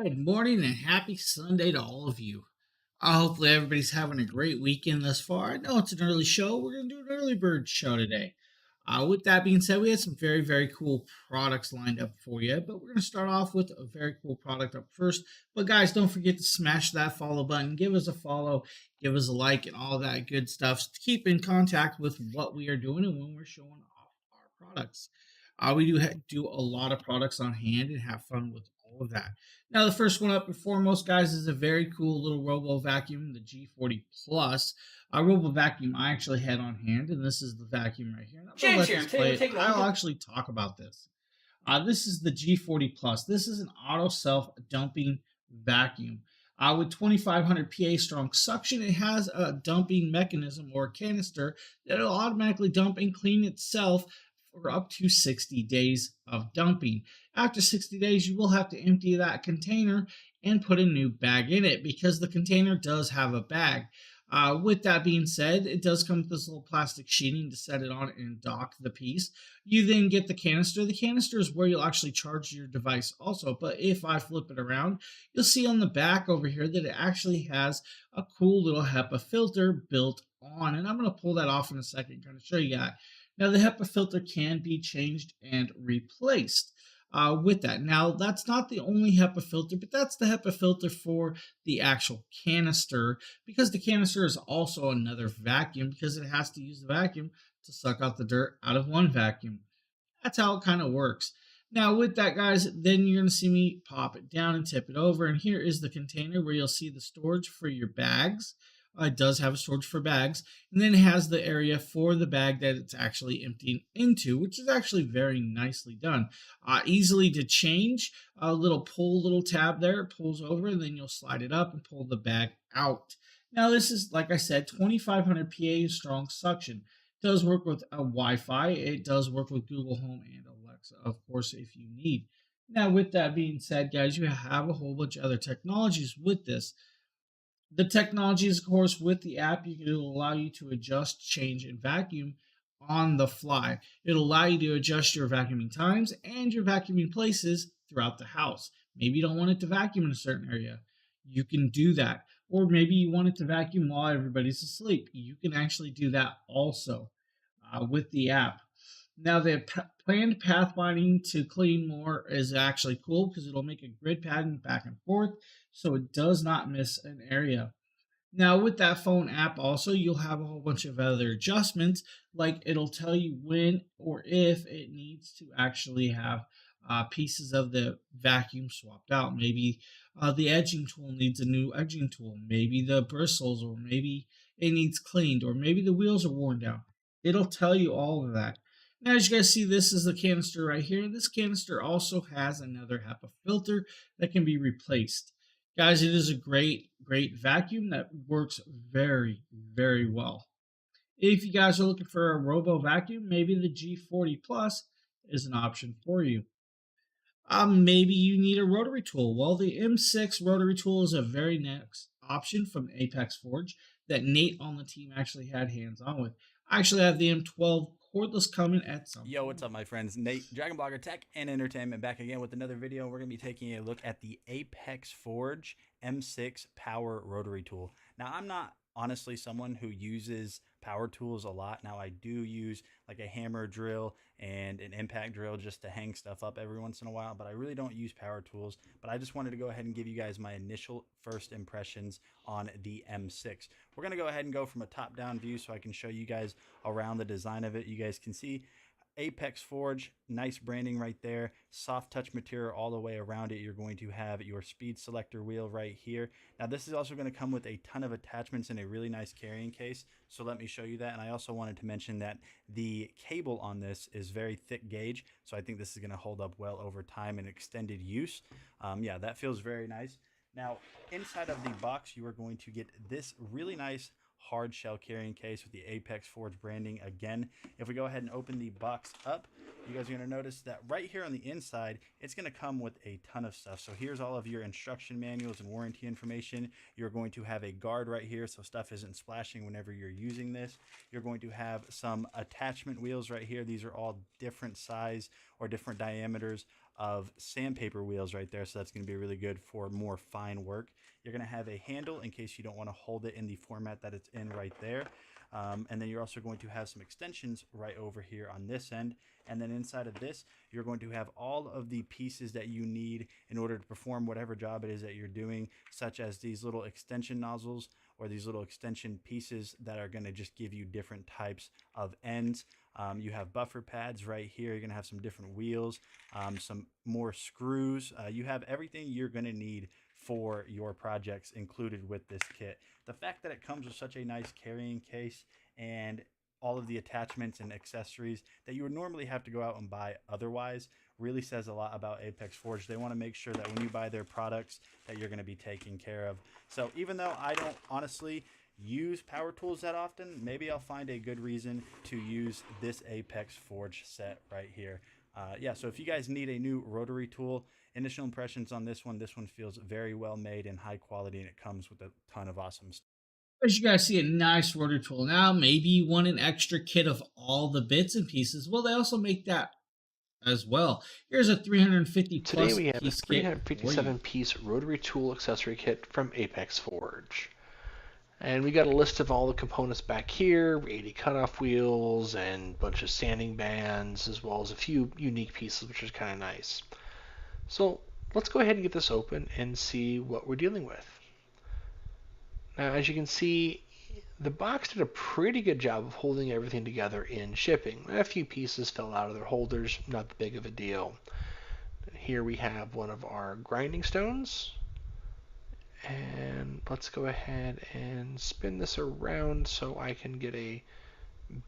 Good morning and happy Sunday to all of you. Hopefully, everybody's having a great weekend thus far. I know it's an early show. We're going to do an early bird show today. With that being said, we had some very, very cool products lined up for you, but we're going to start off with a very cool product up first. But, guys, don't forget to smash that follow button, give us a follow, give us a like, and all that good stuff to keep in contact with what we are doing and when we're showing off our products. We do a lot of products on hand and have fun with all of that. Now, the first one up and foremost, guys, is a very cool little Robo Vacuum, the G40 Plus. A Robo Vacuum I actually had on hand, and this is the vacuum right here. And I'm going to let this play it. I'll actually talk about this. This is the G40 Plus. This is an auto self dumping vacuum. With 2500 PA strong suction, it has a dumping mechanism or a canister that will automatically dump and clean itself for up to 60 days of dumping. After 60 days, you will have to empty that container and put a new bag in it because the container does have a bag. With that being said, it does come with this little plastic sheeting to set it on and dock the piece. You then get the canister. The canister is where you'll actually charge your device also. But if I flip it around, you'll see on the back over here that it actually has a cool little HEPA filter built on. And I'm going to pull that off in a second, kind of show you that. Now, the HEPA filter can be changed and replaced with that. Now, that's not the only HEPA filter, but that's the HEPA filter for the actual canister because the canister is also another vacuum because it has to use the vacuum to suck out the dirt out of one vacuum. That's how it kind of works. Now, with that, guys, then you're going to see me pop it down and tip it over. And here is the container where you'll see the storage for your bags. It does have a storage for bags. And then it has the area for the bag that it's actually emptying into, which is actually very nicely done. Easily to change. A little tab there. It pulls over, and then you'll slide it up and pull the bag out. Now, this is, like I said, 2500 PA strong suction. It does work with a Wi-Fi. It does work with Google Home and Alexa, of course, if you need. Now, with that being said, guys, you have a whole bunch of other technologies with this. The technology is, of course, with the app, it'll allow you to adjust, change, and vacuum on the fly. It'll allow you to adjust your vacuuming times and your vacuuming places throughout the house. Maybe you don't want it to vacuum in a certain area. You can do that. Or maybe you want it to vacuum while everybody's asleep. You can actually do that also with the app. Now, the planned pathfinding to clean more is actually cool because it'll make a grid pattern back and forth so it does not miss an area. Now, with that phone app, also, you'll have a whole bunch of other adjustments, like it'll tell you when or if it needs to actually have pieces of the vacuum swapped out. Maybe the edging tool needs a new edging tool. Maybe the bristles, or maybe it needs cleaned, or maybe the wheels are worn down. It'll tell you all of that. Now, as you guys see, this is the canister right here. This canister also has another HEPA filter that can be replaced. Guys, it is a great, great vacuum that works very, very well. If you guys are looking for a robo vacuum, maybe the G40 Plus is an option for you. Maybe you need a rotary tool. Well, the M6 rotary tool is a very next option from Apex Forge that Nate on the team actually had hands on with. I actually have the M12 cordless coming at some Yo, point. what's up, my friends? Nate, DragonBlogger Tech and Entertainment, back again with another video. We're going to be taking a look at the Apex Forge M6 Power Rotary Tool. Now, I'm not honestly someone who uses power tools a lot. Now, I do use like a hammer drill and an impact drill just to hang stuff up every once in a while, but I really don't use power tools. But I just wanted to go ahead and give you guys my initial first impressions on the M6. We're going to go ahead and go from a top-down view so I can show you guys around the design of it. You guys can see Apex Forge, nice branding right there, soft touch material all the way around it. You're going to have your speed selector wheel right here. Now, this is also going to come with a ton of attachments and a really nice carrying case, so let me show you that. And I also wanted to mention that the cable on this is very thick gauge, so I think this is going to hold up well over time and extended use. Yeah, that feels very nice. Now, inside of the box, you are going to get this really nice hard shell carrying case with the Apex Forge branding again. If we go ahead and open the box up, you guys are going to notice that right here on the inside, it's going to come with a ton of stuff. So here's all of your instruction manuals and warranty information. You're going to have a guard right here so stuff isn't splashing whenever you're using this. You're going to have some attachment wheels right here. These are all different size or different diameters of sandpaper wheels right there. So that's going to be really good for more fine work. You're going to have a handle in case you don't want to hold it in the format that it's in right there. And then you're also going to have some extensions right over here on this end. And then inside of this, you're going to have all of the pieces that you need in order to perform whatever job it is that you're doing, such as these little extension nozzles or these little extension pieces that are going to just give you different types of ends. You have buffer pads right here. You're going to have some different wheels, some more screws. You have everything you're going to need for your projects included with this kit. The fact that it comes with such a nice carrying case and all of the attachments and accessories that you would normally have to go out and buy otherwise really says a lot about Apex Forge. They want to make sure that when you buy their products that you're going to be taken care of. So even though I don't honestly use power tools that often, maybe I'll find a good reason to use this Apex Forge set right here. Yeah, so if you guys need a new rotary tool, initial impressions on this one feels very well made and high quality, and it comes with a ton of awesome stuff. As you guys see a nice rotary tool now, maybe you want an extra kit of all the bits and pieces. Well, they also make that as well. Here's a 350 Today plus we have a piece kit 357 piece rotary tool accessory kit from Apex Forge. And we got a list of all the components back here, 80 cutoff wheels and a bunch of sanding bands, as well as a few unique pieces, which is kind of nice. So let's go ahead and get this open and see what we're dealing with. Now, as you can see, the box did a pretty good job of holding everything together in shipping. A few pieces fell out of their holders, not that big of a deal. Here we have one of our grinding stones. And let's go ahead and spin this around so I can get a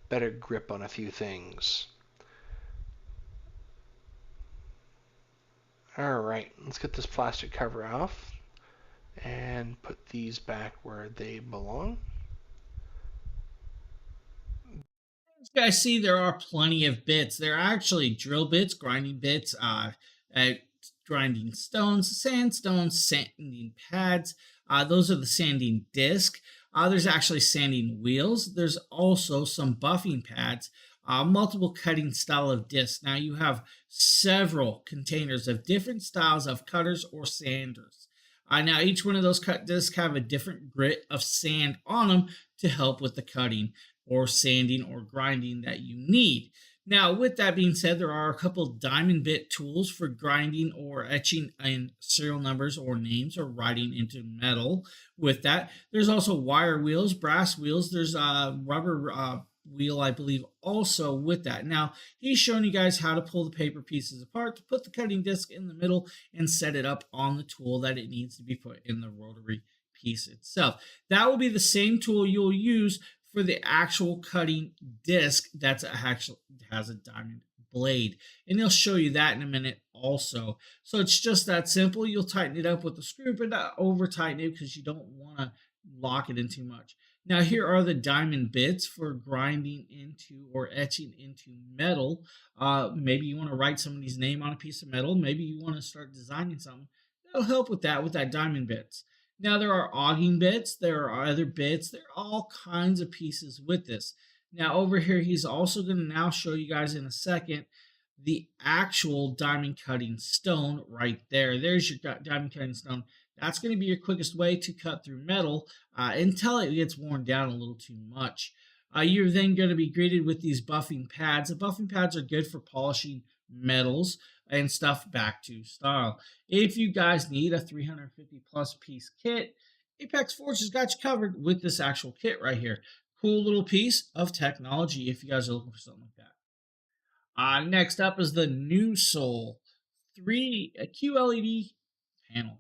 better grip on a few things. Alright, let's get this plastic cover off and put these back where they belong. As you guys see, there are plenty of bits. There are actually drill bits, grinding bits, grinding stones, sandstones, sanding pads. Those are the sanding disc. There's actually sanding wheels. There's also some buffing pads, multiple cutting style of discs. Now you have several containers of different styles of cutters or sanders. Now each one of those cut discs have a different grit of sand on them to help with the cutting or sanding or grinding that you need. Now, with that being said, there are a couple diamond bit tools for grinding or etching in serial numbers or names or writing into metal. With that, there's also wire wheels, brass wheels. There's a rubber wheel, I believe, also with that. Now, he's showing you guys how to pull the paper pieces apart to put the cutting disc in the middle and set it up on the tool that it needs to be put in the rotary piece itself. That will be the same tool you'll use for the actual cutting disc that's actually has a diamond blade, and he'll show you that in a minute also. So it's just that simple. You'll tighten it up with the screw, but not over tighten it because you don't want to lock it in too much. Now here are the diamond bits for grinding into or etching into metal. Maybe you want to write somebody's name on a piece of metal. Maybe you want to start designing something. That'll help with that diamond bits. Now there are auging bits, there are other bits, there are all kinds of pieces with this. Now over here, he's also going to now show you guys in a second the actual diamond cutting stone right there. There's your diamond cutting stone. That's going to be your quickest way to cut through metal until it gets worn down a little too much. You're then going to be greeted with these buffing pads. The buffing pads are good for polishing metals and stuff back to style. If you guys need a 350 plus piece kit, Apex Forge has got you covered with this actual kit right here. Cool little piece of technology if you guys are looking for something like that. Next up is the New Soul 3 QLED panel.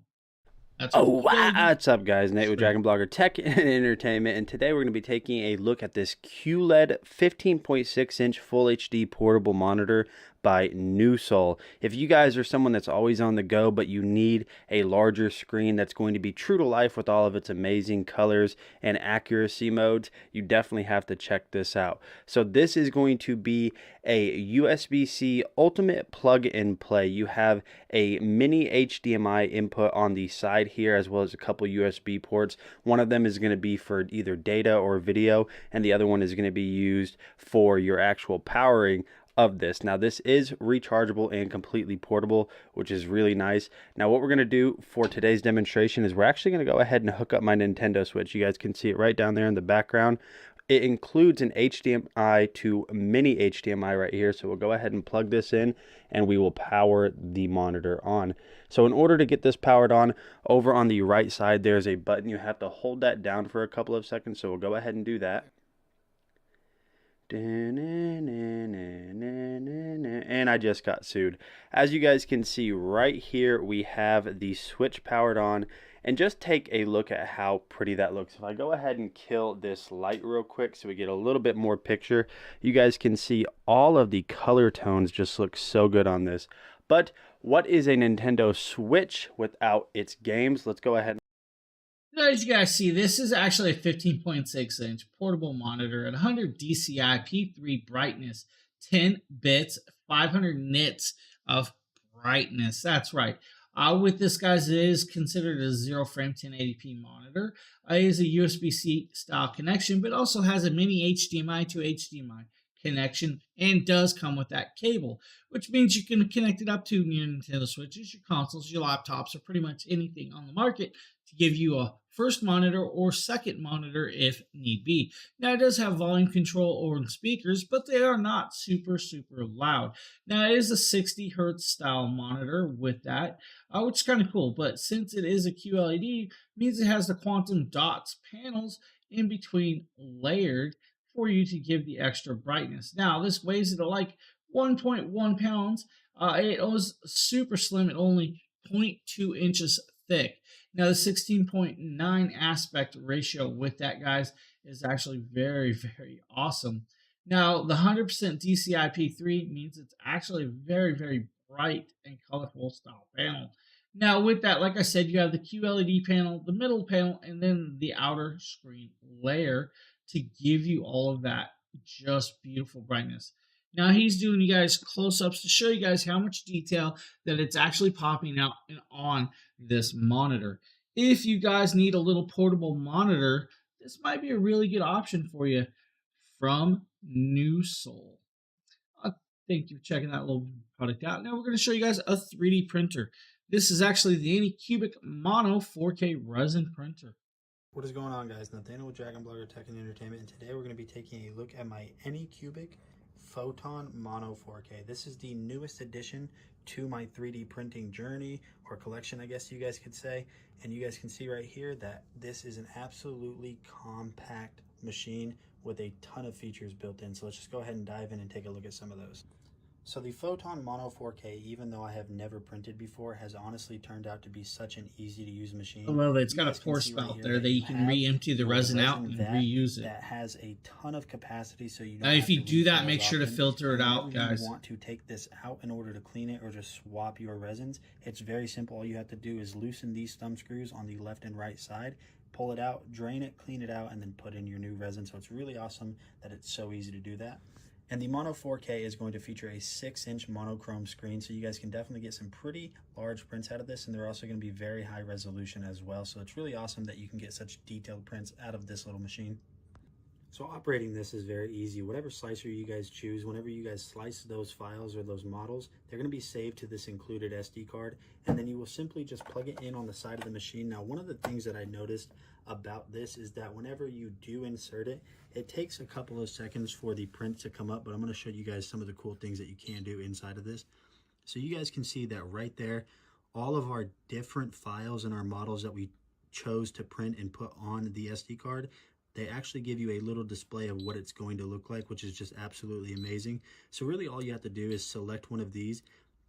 That's what's up, guys? Nate with DragonBlogger Tech and Entertainment, and today we're going to be taking a look at this QLED 15.6-inch Full HD portable monitor by NewSol. If you guys are someone that's always on the go, but you need a larger screen that's going to be true to life with all of its amazing colors and accuracy modes, you definitely have to check this out. So this is going to be a USB-C ultimate plug and play. You have a mini HDMI input on the side here, as well as a couple USB ports. One of them is going to be for either data or video, and the other one is going to be used for your actual powering of this. Now this is rechargeable and completely portable, which is really nice. Now what we're going to do for today's demonstration is we're actually going to go ahead and hook up my Nintendo Switch. You guys can see it right down there in the background. It includes an HDMI to mini HDMI right here, so we'll go ahead and plug this in and we will power the monitor on. So in order to get this powered on, over on the right side there's a button. You have to hold that down for a couple of seconds, so we'll go ahead and do that. And I just got sued. As you guys can see right here, we have the Switch powered on, and just take a look at how pretty that looks. If I go ahead and kill this light real quick so we get a little bit more picture, you guys can see all of the color tones just look so good on this. But what is a Nintendo Switch without its games? Let's go ahead. As you guys see, this is actually a 15.6-inch portable monitor at 100 DCI P3 brightness, 10 bits, 500 nits of brightness. That's right. With this, guys, it is considered a zero-frame 1080p monitor. It is a USB-C style connection, but also has a mini HDMI to HDMI connection and does come with that cable, which means you can connect it up to your Nintendo Switches, your consoles, your laptops, or pretty much anything on the market to give you a first monitor or second monitor if need be. Now, it does have volume control or speakers, but they are not super loud. Now, it is a 60 hertz style monitor with that, which is kind of cool, but since it is a QLED, means it has the quantum dots panels in between layered for you to give the extra brightness. Now, this weighs at like 1.1 pounds. It was super slim at only 0.2 inches thick. Now, the 16.9 aspect ratio with that, guys, is actually very awesome. Now, the 100% DCI P3 means it's actually a very bright and colorful style panel. Now, with that, like I said, you have the QLED panel, the middle panel, and then the outer screen layer to give you all of that just beautiful brightness. Now he's doing you guys close-ups to show you guys how much detail that it's actually popping out and on this monitor. If you guys need a little portable monitor, this might be a really good option for you from NewSol. Thank you for checking that little product out. Now we're going to show you guys a 3D printer. This is actually the Anycubic Mono 4K resin printer. What is going on, guys? Nathaniel with DragonBlogger Tech and Entertainment, and today we're going to be taking a look at my Anycubic Photon Mono 4K. This is the newest addition to my 3D printing journey, or collection, I guess you guys could say. And you guys can see right here that this is an absolutely compact machine with a ton of features built in. So let's just go ahead and dive in and take a look at some of those. So the Photon Mono 4K, even though I have never printed before, has honestly turned out to be such an easy to use machine. I love it. It's got a pour spout there that you can re-empty the resin out and reuse it. That has a ton of capacity, so you don't now if you do that, make sure to filter it out, guys. If you want to take this out in order to clean it or just swap your resins, it's very simple. All you have to do is loosen these thumb screws on the left and right side, pull it out, drain it, clean it out, and then put in your new resin. So it's really awesome that it's so easy to do that. And the Mono 4K is going to feature a 6-inch monochrome screen, so you guys can definitely get some pretty large prints out of this, and they're also going to be very high resolution as well. So it's really awesome that you can get such detailed prints out of this little machine. So operating this is very easy. Whatever slicer you guys choose, whenever you guys slice those files or those models, they're going to be saved to this included SD card, and then you will simply just plug it in on the side of the machine. Now, one of the things that I noticed about this is that whenever you do insert it, it takes a couple of seconds for the print to come up, but I'm going to show you guys some of the cool things that you can do inside of this. So you guys can see that right there, all of our different files and our models that we chose to print and put on the SD card, they actually give you a little display of what it's going to look like, which is just absolutely amazing. So really all you have to do is select one of these.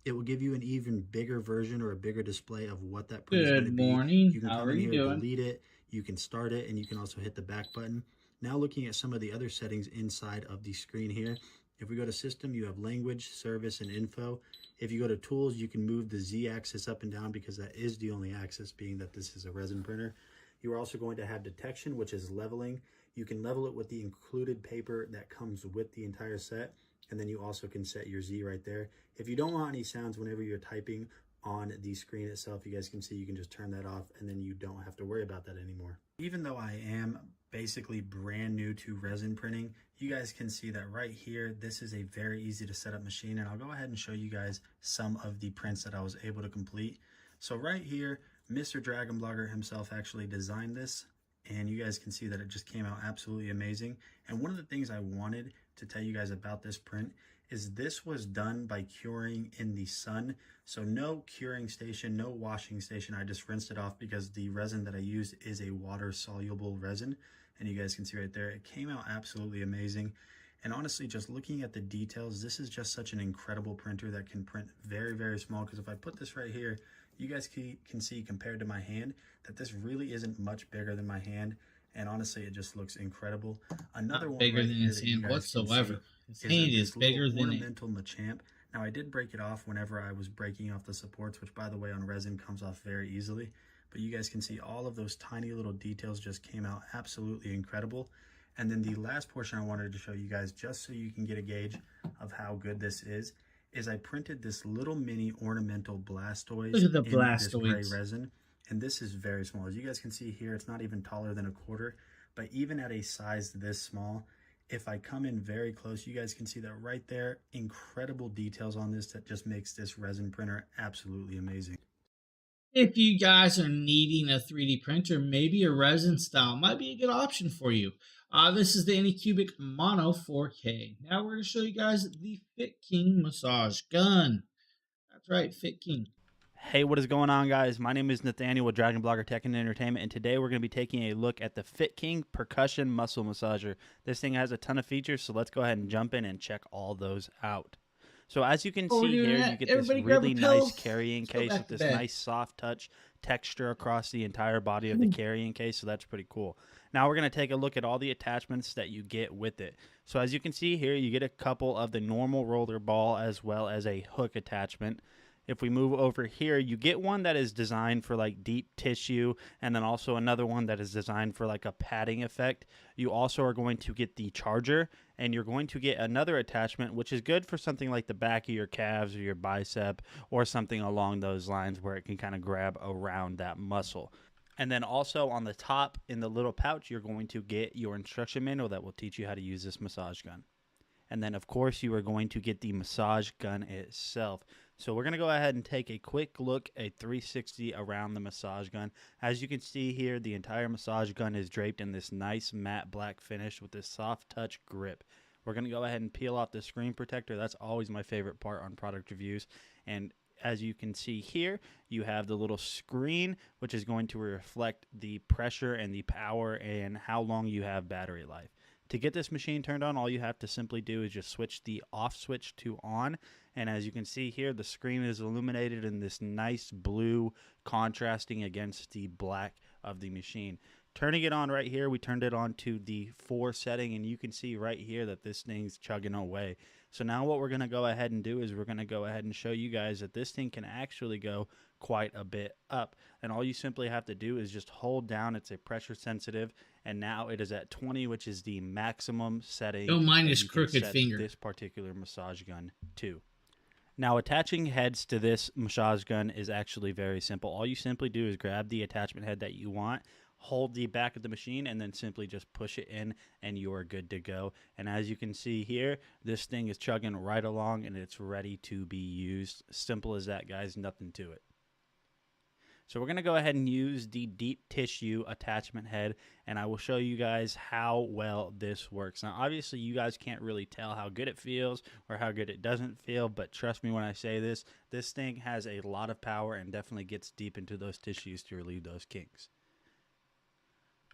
It will give you an even bigger version or a bigger display of what that print is going to be. Good morning. You can come in here, delete it, you can start it, and you can also hit the back button. Now looking at some of the other settings inside of the screen here, If we go to system, you have language, service, and info. If you go to tools, you can move the Z axis up and down because that is the only axis, being that this is a resin printer. You are also going to have detection, which is leveling. You can level it with the included paper that comes with the entire set. And then you also can set your Z right there. If you don't want any sounds whenever you're typing on the screen itself, you guys can see you can just turn that off and then you don't have to worry about that anymore. Even though I am basically brand new to resin printing, you guys can see that right here, this is a very easy to set up machine, and I'll go ahead and show you guys some of the prints that I was able to complete. So right here, Mr. DragonBlogger himself actually designed this, and you guys can see that it just came out absolutely amazing. And one of the things I wanted to tell you guys about this print is this was done by curing in the sun. So no curing station, no washing station. I just rinsed it off because the resin that I used is a water soluble resin. And you guys can see right there, it came out absolutely amazing. And honestly, just looking at the details, this is just such an incredible printer that can print very, very small. Because if I put this right here, you guys can see compared to my hand that this really isn't much bigger than my hand. And honestly, it just looks incredible. Another Not one bigger right than here his that you hand guys can whatsoever. see His hand this is bigger little than it. ornamental Machamp. Now I did break it off whenever I was breaking off the supports, which by the way on resin comes off very easily. But you guys can see all of those tiny little details just came out absolutely incredible. And then the last portion I wanted to show you guys, just so you can get a gauge of how good this is I printed this little mini ornamental Blastoise Look at the in this gray Blastoise. resin. And this is very small. As you guys can see here, it's not even taller than a quarter. But even at a size this small, if I come in very close, you guys can see that right there, incredible details on this that just makes this resin printer absolutely amazing. If you guys are needing a 3D printer, maybe a resin style might be a good option for you. This is the Anycubic Mono 4K. Now we're going to show you guys the Fit King massage gun. That's right, Fit King. Hey, what is going on, guys? My name is Nathaniel with DragonBlogger Tech and Entertainment, and today we're going to be taking a look at the Fit King Percussion Muscle Massager. This thing has a ton of features, so let's go ahead and jump in and check all those out. So as you can see here, you get this really nice carrying case with this nice soft touch texture across the entire body of the carrying case, so that's pretty cool. Now we're going to take a look at all the attachments that you get with it. So as you can see here, you get a couple of the normal roller ball as well as a hook attachment. If we move over here, you get one that is designed for like deep tissue, and then also another one that is designed for like a padding effect. You also are going to get the charger, and you're going to get another attachment, which is good for something like the back of your calves or your bicep or something along those lines where it can kind of grab around that muscle. And then also on the top in the little pouch, you're going to get your instruction manual that will teach you how to use this massage gun. And then, of course, you are going to get the massage gun itself. So we're going to go ahead and take a quick look at 360 around the massage gun. As you can see here, the entire massage gun is draped in this nice matte black finish with this soft touch grip. We're going to go ahead and peel off the screen protector. That's always my favorite part on product reviews. And as you can see here, you have the little screen, which is going to reflect the pressure and the power and how long you have battery life. To get this machine turned on, all you have to simply do is just switch the off switch to on. And as you can see here, the screen is illuminated in this nice blue contrasting against the black of the machine. Turning it on right here, we turned it on to the 4 setting, and you can see right here that this thing's chugging away. So now what we're going to go ahead and do is we're going to go ahead and show you guys that this thing can actually go quite a bit up. And all you simply have to do is just hold down. It's a pressure sensitive, and now it is at 20, which is the maximum setting. Don't mind his crooked finger. This particular massage gun to. Now, attaching heads to this massage gun is actually very simple. All you simply do is grab the attachment head that you want, hold the back of the machine, and then simply just push it in, and you are good to go. And as you can see here, this thing is chugging right along, and it's ready to be used. Simple as that, guys. Nothing to it. So we're going to go ahead and use the deep tissue attachment head, and I will show you guys how well this works. Now, obviously, you guys can't really tell how good it feels or how good it doesn't feel, but trust me when I say this, this thing has a lot of power and definitely gets deep into those tissues to relieve those kinks.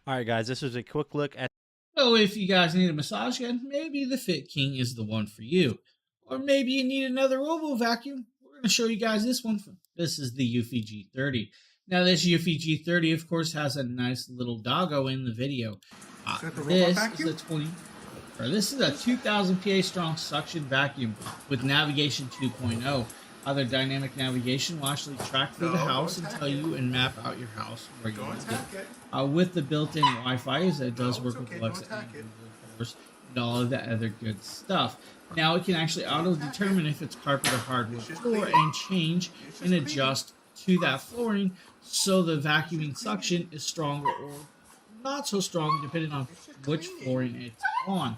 All right, guys, this is a quick look at. So if you guys need a massage gun, maybe the Fit King is the one for you. Or maybe you need another robo vacuum. We're going to show you guys this one. This is the Eufy G30. Now this Eufy G30, of course, has a nice little doggo in the video. This is a 20. This is a 2000 PA strong suction vacuum with navigation 2.0. Other dynamic navigation will actually track through the house and tell you and map out your house where you need it. With the built-in Wi-Fi, as it does work with Alexa and Google, of course, and all of that other good stuff. Now it can actually auto-determine if it's carpet or hardwood floor and change and adjust to that flooring so the vacuuming suction is stronger or not so strong depending on which flooring it's on.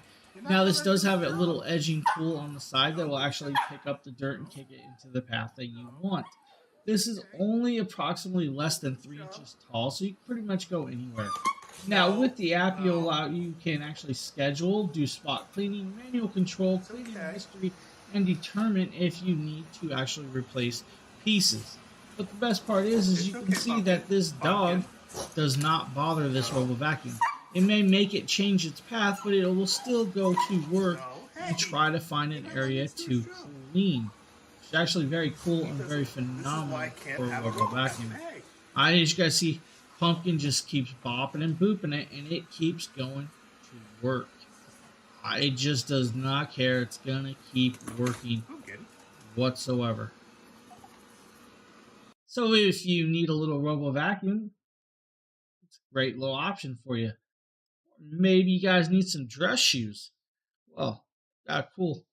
Now this does have a little edging tool on the side that will actually pick up the dirt and kick it into the path that you want. This is only approximately less than 3 inches tall, so you can pretty much go anywhere. Now with the app, you can actually schedule, do spot cleaning, manual control, cleaning history, and determine if you need to actually replace pieces. But the best part is you can see that this dog does not bother this robo vacuum. It may make it change its path, but it will still go to work and try to find an area to clean. It's actually very cool and very phenomenal for a robo vacuum. As you guys see, Pumpkin just keeps bopping and booping it, and it keeps going to work. It just does not care. It's gonna keep working whatsoever. So if you need a little robo vacuum, it's a great little option for you. Maybe you guys need some dress shoes. Well, cool.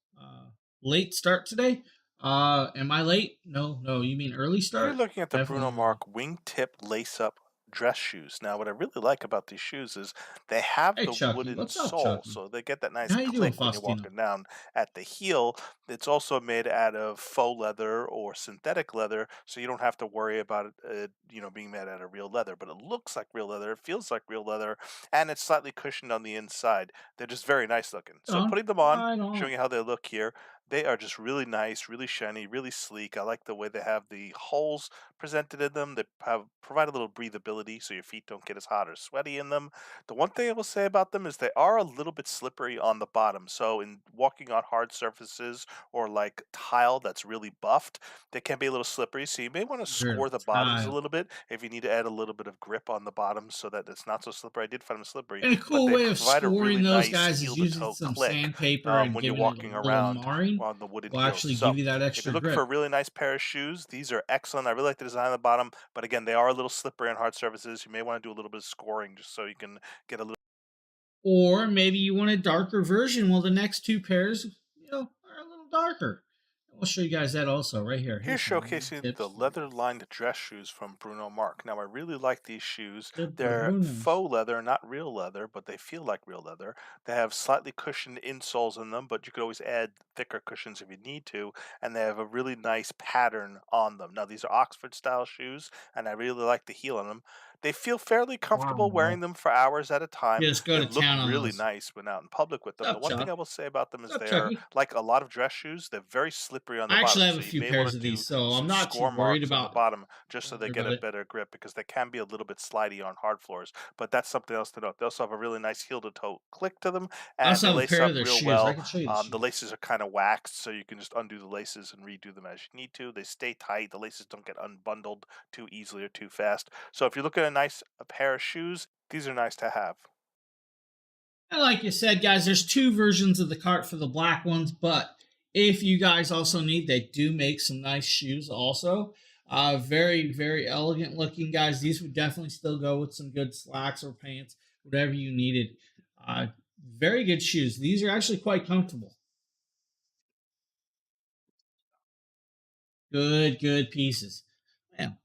Late start today. Am I late? No. You mean early start? You're looking at the Definitely Bruno Mark wingtip lace-up dress shoes. Now, what I really like about these shoes is they have Hey, the Chucky. wooden What's up, sole, Chucky? so they get that nice How you doing, click when you're Faustino? walking down at the heel. It's also made out of faux leather or synthetic leather, so you don't have to worry about it, being made out of real leather. But it looks like real leather, it feels like real leather, and it's slightly cushioned on the inside. They're just very nice looking. So putting them on, Right on. showing you how they look here, they are just really nice, really shiny, really sleek. I like the way they have the holes presented in them. They provide a little breathability so your feet don't get as hot or sweaty in them. The one thing I will say about them is they are a little bit slippery on the bottom. So in walking on hard surfaces or like tile that's really buffed, they can be a little slippery. So you may want to You heard score of the bottoms a tile. little bit if you need to add a little bit of grip on the bottom so that it's not so slippery. I did find them slippery, And a but cool they way of provide a scoring really those nice guys is heel to using toe some click sandpaper and when you're giving it walking a little around marring. on the wooden Will heels. actually So give you that if extra you're looking for a grip. really nice pair of shoes, these are excellent. I really like the design on the bottom, but again, they are a little slippery on hard surfaces. You may want to do a little bit of scoring just so you can get a little. Or maybe you want a darker version. Well, the next two pairs, are a little darker. I'll show you guys that also right here. Here's Here's some showcasing tips the for you. leather-lined dress shoes from Bruno Mark. Now, I really like these shoes. The They're Brunos. faux leather, not real leather, but they feel like real leather. They have slightly cushioned insoles in them, but you could always add thicker cushions if you need to. And they have a really nice pattern on them. Now, these are Oxford-style shoes, and I really like the heel on them. They feel fairly comfortable wearing Wow. them for hours at a time. Just go They to look town on really those. nice when out in public with them. What's The up, one thing I Chuck? will say about them What's is up, they're Chucky? like a lot of dress shoes. They're very slippery on the I actually bottom, have so a you few may want pairs to of do these, so I'm some not too score worried marks on the about. bottom just so Don't they worry get about a it. better grip because they can be a little bit slidey on hard floors. But that's something else to note. They also have a really nice heel to toe click to them, I and also they have a lace pair up of their real shoes. I well. can show you the The shoes. laces are kind of waxed, so you can just undo the laces and redo them as you need to. They stay tight. The laces don't get unbundled too easily or too fast. So if you're looking at a pair of shoes, these are nice to have. And like you said, guys, there's two versions of the cart for the black ones, but if you guys also need, they do make some nice shoes also. Very, very elegant looking, guys. These would definitely still go with some good slacks or pants, whatever you needed. Uh, very good shoes. These are actually quite comfortable. Good pieces. Man,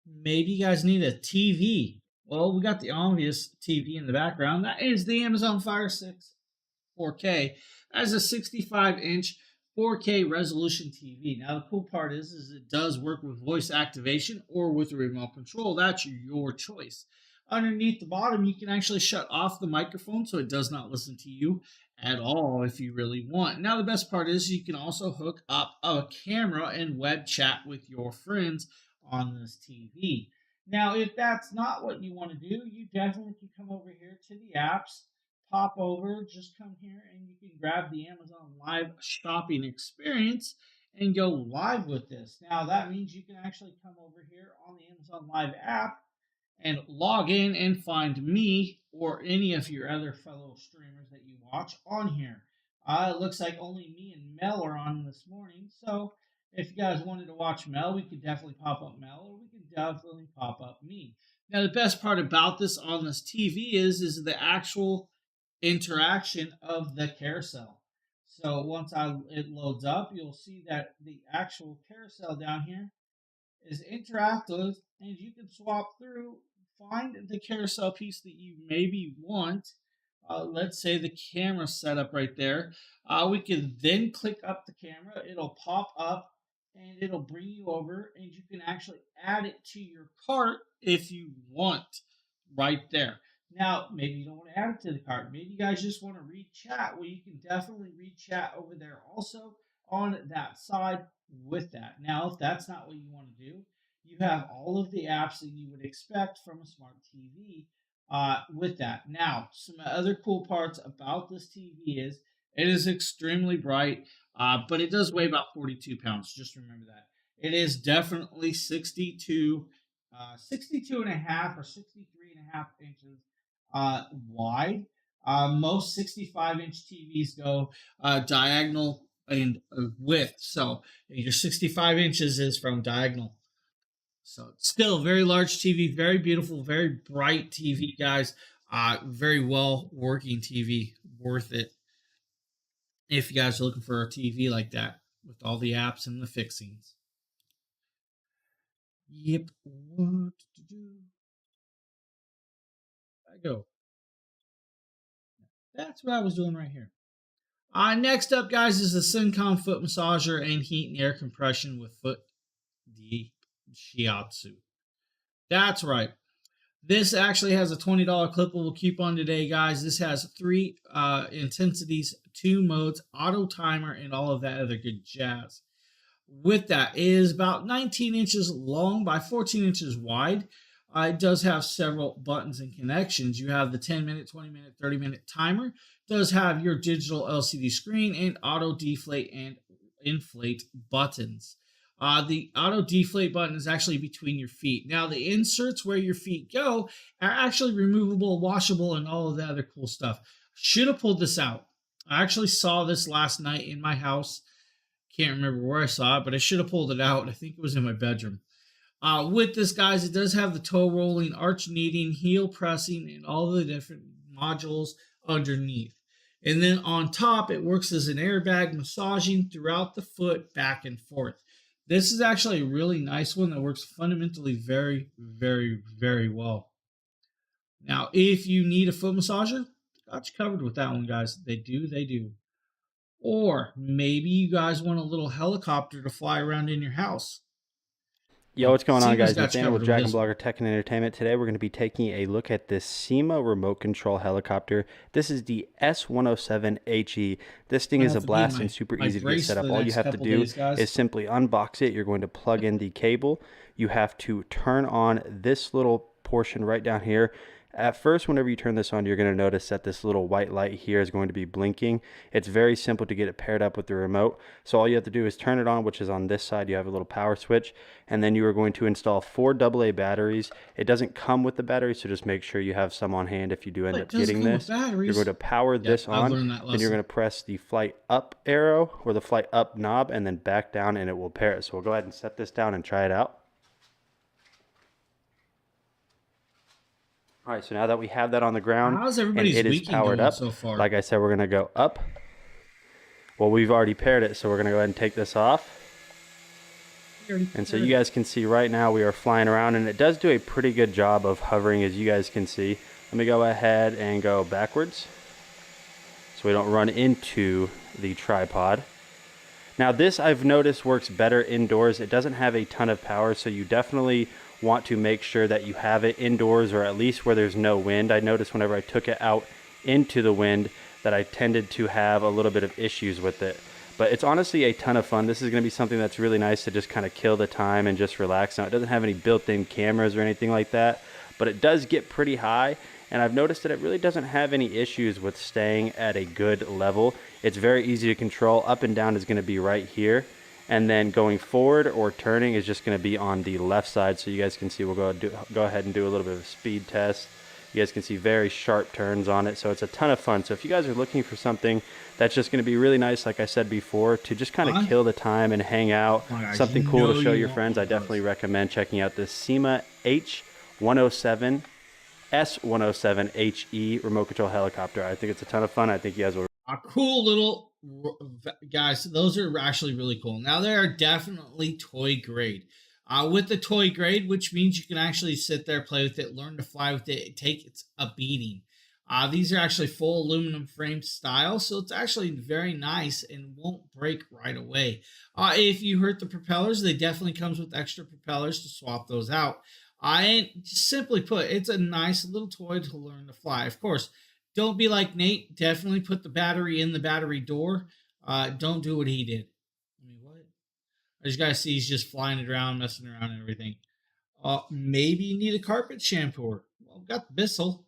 maybe you guys need a TV. Well, we got the obvious TV in the background. That is the Amazon Fire Stick 4K. As a 65-inch 4K resolution TV. Now the cool part is it does work with voice activation or with a remote control. That's your choice. Underneath the bottom, you can actually shut off the microphone so it does not listen to you at all if you really want. Now the best part is you can also hook up a camera and web chat with your friends on this TV. Now, if that's not what you want to do, you definitely can come over here to the apps, pop over, just come here and you can grab the Amazon Live shopping experience and go live with this. Now, that means you can actually come over here on the Amazon Live app and log in and find me or any of your other fellow streamers that you watch on here. It looks like only me and Mel are on this morning, so if you guys wanted to watch Mel, we could definitely pop up Mel, or we could definitely pop up me. Now, the best part about this on this TV is the actual interaction of the carousel. So once it loads up, you'll see that the actual carousel down here is interactive, and you can swap through, find the carousel piece that you maybe want. Let's say the camera setup right there. We can then click up the camera, it'll pop up and it'll bring you over, and you can actually add it to your cart if you want right there. Now, maybe you don't want to add it to the cart. Maybe you guys just want to read chat. Well, you can definitely read chat over there also on that side with that. Now, if that's not what you want to do, you have all of the apps that you would expect from a smart TV with that. Now, some other cool parts about this TV is it is extremely bright, but it does weigh about 42 pounds. Just remember that. It is definitely 62 and a half or 63 and a half inches wide. Most 65-inch TVs go diagonal and width. So your 65 inches is from diagonal. So still a very large TV, very beautiful, very bright TV, guys. Very well working TV, worth it if you guys are looking for a TV like that with all the apps and the fixings. Yep. What to do? I go. That's what I was doing right here. Next up, guys, is the Syncom foot massager and heat and air compression with foot deep shiatsu. That's right. This actually has a $20 clippable coupon today, guys. This has 3 intensities, 2 modes, auto timer, and all of that other good jazz. With that, it is about 19 inches long by 14 inches wide. It does have several buttons and connections. You have the 10-minute, 20-minute, 30-minute timer. It does have your digital LCD screen and auto deflate and inflate buttons. The auto deflate button is actually between your feet. Now, the inserts where your feet go are actually removable, washable, and all of the other cool stuff. Should have pulled this out. I actually saw this last night in my house. Can't remember where I saw it, but I should have pulled it out. I think it was in my bedroom. With this, guys, it does have the toe rolling, arch kneading, heel pressing, and all the different modules underneath. And then on top, it works as an airbag, massaging throughout the foot back and forth. This is actually a really nice one that works fundamentally very, very, very well. Now, if you need a foot massager, got you covered with that one, guys. They do. Or maybe you guys want a little helicopter to fly around in your house. Yo, what's going on, Seema's guys? got you Nathaniel with covered with this DragonBlogger Tech and Entertainment. Today we're going to be taking a look at this SEMA remote control helicopter. This is the S107HE. This thing is a blast and super easy to get set up. All you have to do is simply unbox it. You're going to plug in the cable. You have to turn on this little portion right down here. At first, whenever you turn this on, you're going to notice that this little white light here is going to be blinking. It's very simple to get it paired up with the remote. So all you have to do is turn it on, which is on this side. You have a little power switch, and then you are going to install 4 AA batteries. It doesn't come with the battery, so just make sure you have some on hand if you do end up getting this. You're going to power this on, then you're going to press the flight up arrow or the flight up knob, and then back down, and it will pair it. So we'll go ahead and set this down and try it out. All right, so now that we have that on the ground and it is powered up, like I said, we're going to go up. Well, we've already paired it, so we're going to go ahead and take this off. And so you guys can see right now we are flying around, and it does do a pretty good job of hovering, as you guys can see. Let me go ahead and go backwards so we don't run into the tripod. Now this, I've noticed, works better indoors. It doesn't have a ton of power, so you definitely want to make sure that you have it indoors, or at least where there's no wind. I noticed whenever I took it out into the wind that I tended to have a little bit of issues with it. But it's honestly a ton of fun. This is going to be something that's really nice to just kind of kill the time and just relax. Now, it doesn't have any built-in cameras or anything like that, but it does get pretty high, and I've noticed that it really doesn't have any issues with staying at a good level. It's very easy to control. Up and down is going to be right here, and then going forward or turning is just going to be on the left side. So you guys can see, we'll go ahead and do a little bit of a speed test. You guys can see very sharp turns on it, so it's a ton of fun. So if you guys are looking for something that's just going to be really nice, like I said before, to just kind of kill the time and hang out, Oh my gosh, something you cool know to show you your want friends, one I of those. definitely recommend checking out this SEMA H107 S107HE remote control helicopter. I think it's a ton of fun. I think you guys will. A cool little guys. Those are actually really cool. Now they are definitely toy grade. With the toy grade, which means you can actually sit there, play with it, learn to fly with it, take it's a beating. These are actually full aluminum frame style, so it's actually very nice and won't break right away. If you hurt the propellers, they definitely comes with extra propellers to swap those out. And simply put, it's a nice little toy to learn to fly. Of course, don't be like Nate. Definitely put the battery in the battery door. Don't do what he did. I mean, what? I just gotta see he's just flying it around, messing around and everything. Maybe you need a carpet shampooer. Well, we've got Bissell.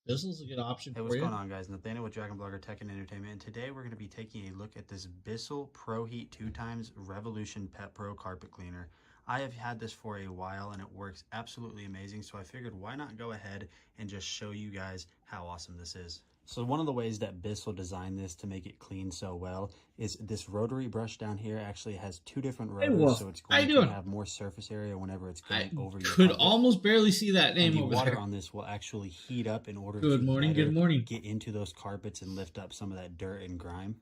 Bissell's a good option Hey, for what's you. going on, guys? Nathaniel with DragonBlogger Tech and Entertainment, and today we're going to be taking a look at this Bissell Pro Heat 2x Revolution Pet Pro Carpet Cleaner. I have had this for a while and it works absolutely amazing, so I figured why not go ahead and just show you guys how awesome this is. So one of the ways that Bissell designed this to make it clean so well is this rotary brush down here actually has two different rotors, so it's going to have more surface area whenever it's going over your could carpet. almost barely see that name And the over water there. on this will actually heat up in order Good to morning, better good morning. get into those carpets and lift up some of that dirt and grime.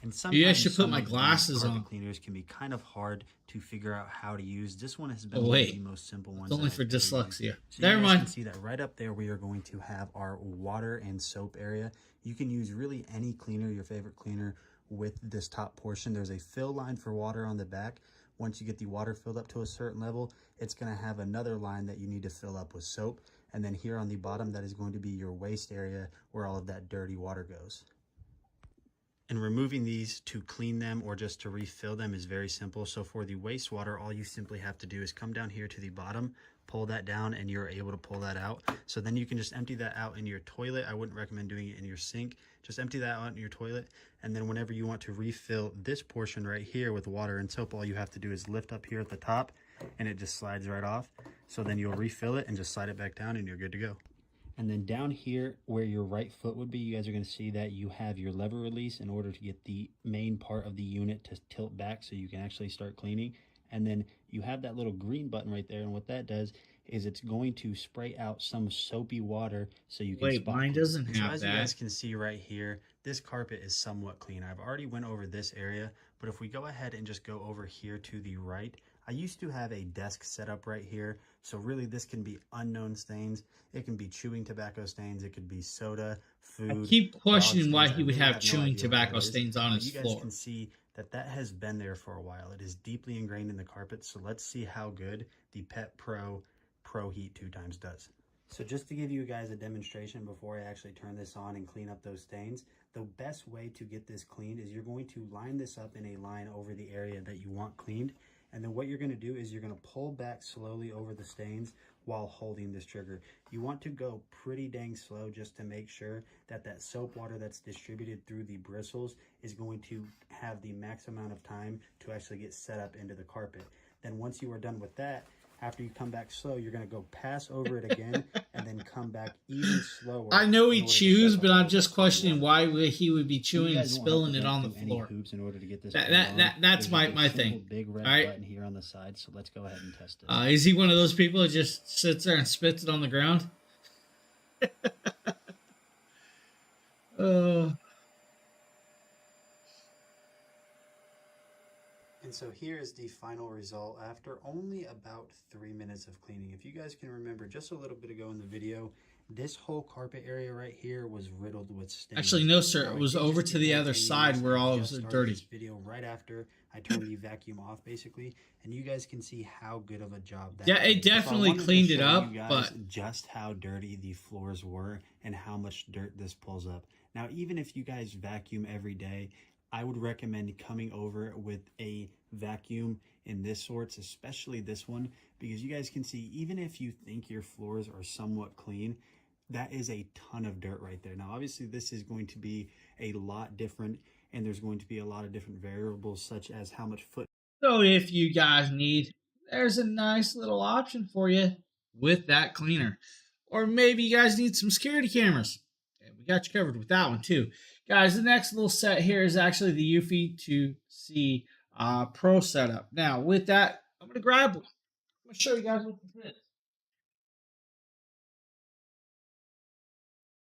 And Maybe I sometimes should put some my of these glasses carpet on. cleaners can be kind of hard to figure out how to use. This one has been Oh one of wait, the most simple ones. it's only that for I've ever used. dyslexia. So Never you guys can mind. see that right up there. We are going to have our water and soap area. You can use really any cleaner, your favorite cleaner, with this top portion. There's a fill line for water on the back. Once you get the water filled up to a certain level, it's going to have another line that you need to fill up with soap. And then here on the bottom, that is going to be your waste area where all of that dirty water goes. And removing these to clean them or just to refill them is very simple. So for the wastewater, all you simply have to do is come down here to the bottom, pull that down, and you're able to pull that out. So then you can just empty that out in your toilet. I wouldn't recommend doing it in your sink. Just empty that out in your toilet. And then whenever you want to refill this portion right here with water and soap, all you have to do is lift up here at the top and it just slides right off. So then you'll refill it and just slide it back down and you're good to go. And then down here where your right foot would be, you guys are going to see that you have your lever release in order to get the main part of the unit to tilt back so you can actually start cleaning. And then you have that little green button right there, and what that does is it's going to spray out some soapy water so you can Wait, mine doesn't have as that. you guys can see right here, this carpet is somewhat clean. I've already went over this area, but if we go ahead and just go over here to the right, I used to have a desk set up right here, so really this can be unknown stains. It can be chewing tobacco stains. It could be soda, food. I keep questioning why he would have no chewing idea what tobacco that is. stains on his You guys floor. can see that that has been there for a while. It is deeply ingrained in the carpet, so let's see how good the Pet Pro Heat 2x does. So just to give you guys a demonstration before I actually turn this on and clean up those stains, the best way to get this cleaned is you're going to line this up in a line over the area that you want cleaned. And then what you're going to do is you're going to pull back slowly over the stains while holding this trigger. You want to go pretty dang slow just to make sure that that soap water that's distributed through the bristles is going to have the max amount of time to actually get set up into the carpet. Then once you are done with that, after you come back slow, you're going to go pass over it again and then come back even slower. I know he chews, but I'm just questioning why he would be chewing and spilling it on the floor. In order to get this that's my thing. Big red All right. button here on the side, so let's go ahead and test it. Is he one of those people that just sits there and spits it on the ground? And so here is the final result after only about 3 minutes of cleaning. If you guys can remember just a little bit ago in the video, this whole carpet area right here was riddled with stains. Actually, no, sir. Now, It I was did over just to get the done other cleaning side this. where I all just of it started dirty. This video right after I turned the vacuum off, basically, and you guys can see how good of a job that. Yeah, it did. So I definitely wanted to cleaned it show up, you guys but just how dirty the floors were and how much dirt this pulls up. Now, even if you guys vacuum every day, I would recommend coming over with a vacuum in this sorts, especially this one, because you guys can see, even if you think your floors are somewhat clean, that is a ton of dirt right there. Now, obviously, this is going to be a lot different, and there's going to be a lot of different variables, such as how much foot. so if you guys need, there's a nice little option for you with that cleaner. Or maybe you guys need some security cameras. And we got you covered with that one too. Guys, the next little set here is actually the Eufy 2C Pro setup. Now, with that, I'm going to grab one. I'm going to show you guys what this is.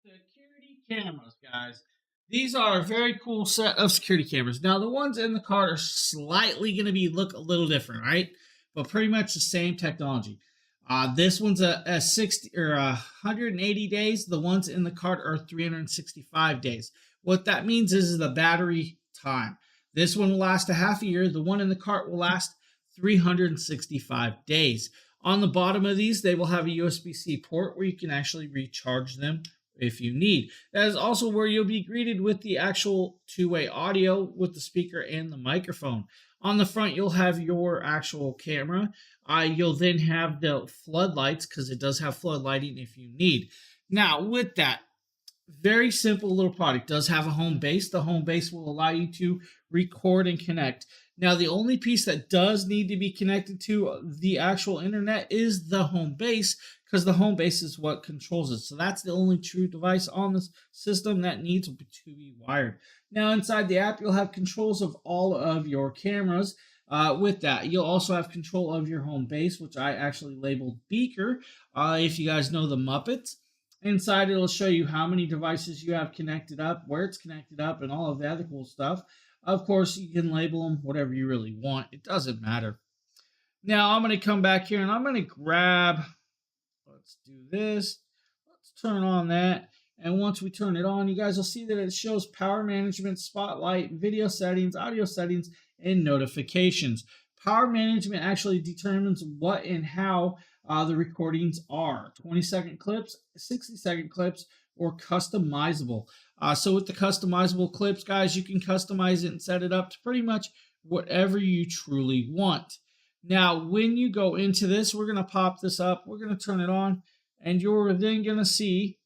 Security cameras, guys. These are a very cool set of security cameras. Now, the ones in the cart are slightly going to look a little different, right? But pretty much the same technology. This one's a 60 or 180 days. The ones in the cart are 365 days. What that means is the battery time. This one will last a half a year. The one in the cart will last 365 days. On the bottom of these, they will have a USB-C port where you can actually recharge them if you need. That is also where you'll be greeted with the actual two-way audio with the speaker and the microphone. On the front, you'll have your actual camera. You'll then have the floodlights because it does have flood lighting if you need. Now, with that, very simple little product. Does have a home base. The home base will allow you to record and connect. Now, the only piece that does need to be connected to the actual internet is the home base, because the home base is what controls it. So that's the only true device on this system that needs to be wired. Now, inside the app, you'll have controls of all of your cameras. With that, you'll also have control of your home base, which I actually labeled Beaker. If you guys know the Muppets. Inside, it'll show you how many devices you have connected up, where it's connected up, and all of the other cool stuff. Of course, you can label them whatever you really want. It doesn't matter. Now, I'm going to come back here, and I'm going to grab, let's do this. Let's turn on that. And once we turn it on, you guys will see that it shows power management, spotlight, video settings, audio settings, and notifications. Power management actually determines what and how the recordings are. 20-second clips, 60-second clips, or customizable. So with the customizable clips, guys, you can customize it and set it up to pretty much whatever you truly want. Now, when you go into this, we're going to pop this up. We're going to turn it on, and you're then going to see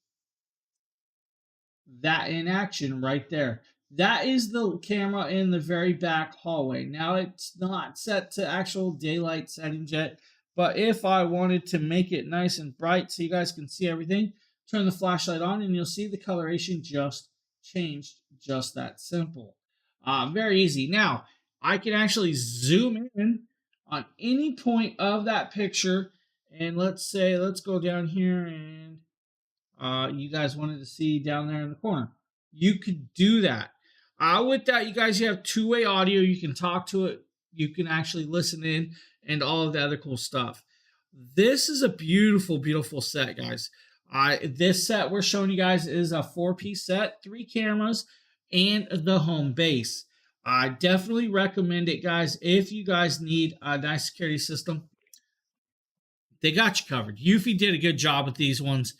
that in action right there. That is the camera in the very back hallway. Now, it's not set to actual daylight settings yet, but if I wanted to make it nice and bright so you guys can see everything, turn the flashlight on and you'll see the coloration just changed. Just that simple. Very easy. Now, I can actually zoom in on any point of that picture, and let's go down here, and you guys wanted to see down there in the corner. You could do that. With that, you guys, you have two-way audio. You can talk to it. You can actually listen in and all of the other cool stuff. This is a beautiful, beautiful set, guys. This set we're showing you guys is a 4-piece set, 3 cameras, and the home base. I definitely recommend it, guys. If you guys need a nice security system, they got you covered. Eufy did a good job with these ones.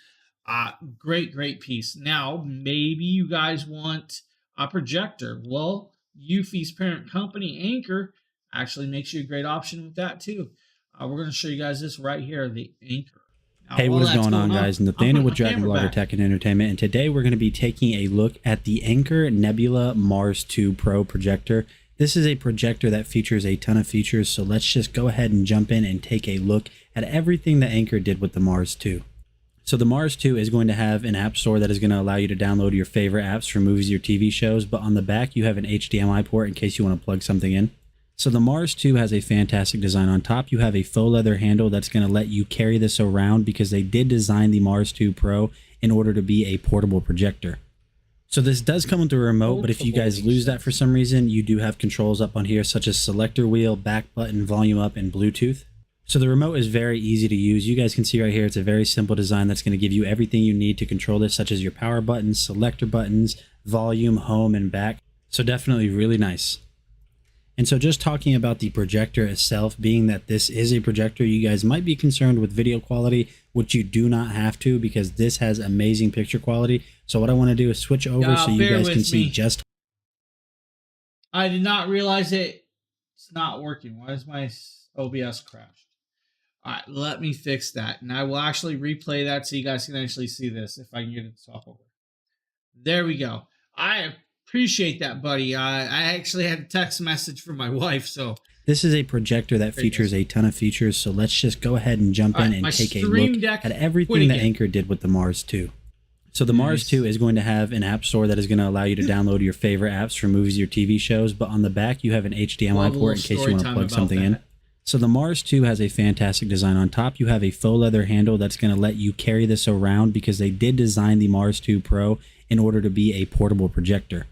Great piece. Now, maybe you guys want a projector. Well, Eufy's parent company, Anchor, actually makes you a great option with that too. We're going to show you guys this right here, the Anchor. Now, hey, what is going on, guys? Nathaniel with DragonBlogger Tech and Entertainment, and today we're going to be taking a look at the Anchor Nebula Mars 2 Pro projector. This is a projector that features a ton of features, so let's just go ahead and jump in and take a look at everything that Anchor did with the Mars 2. So the Mars 2 is going to have an app store that is going to allow you to download your favorite apps for movies or TV shows, but on the back you have an HDMI port in case you want to plug something in. So the Mars 2 has a fantastic design. On top you have a faux leather handle that's going to let you carry this around because they did design the Mars 2 Pro in order to be a portable projector. So this does come with a remote, but if you guys lose that for some reason, you do have controls up on here such as selector wheel, back button, volume up, and Bluetooth. So the remote is very easy to use. You guys can see right here, it's a very simple design that's going to give you everything you need to control this, such as your power buttons, selector buttons, volume, home, and back. So definitely really nice. And so just talking about the projector itself, being that this is a projector, you guys might be concerned with video quality, which you do not have to because this has amazing picture quality. So what I want to do is switch over so you guys can see just... I did not realize it's not working. Why is my OBS crashed? All right, let me fix that. And I will actually replay that so you guys can actually see this if I can get it to swap over. There we go. I appreciate that, buddy. I actually had a text message from my wife, so This is a projector that features a ton of features, so let's just go ahead and jump in and take a look at everything that Anker did with the Mars 2. So the Mars 2 is going to have an app store that is going to allow you to download your favorite apps for movies or TV shows, but on the back you have an HDMI port in case you want to plug something in. So the Mars 2 has a fantastic design. On top you have a faux leather handle that's going to let you carry this around because they did design the Mars 2 Pro in order to be a portable projector.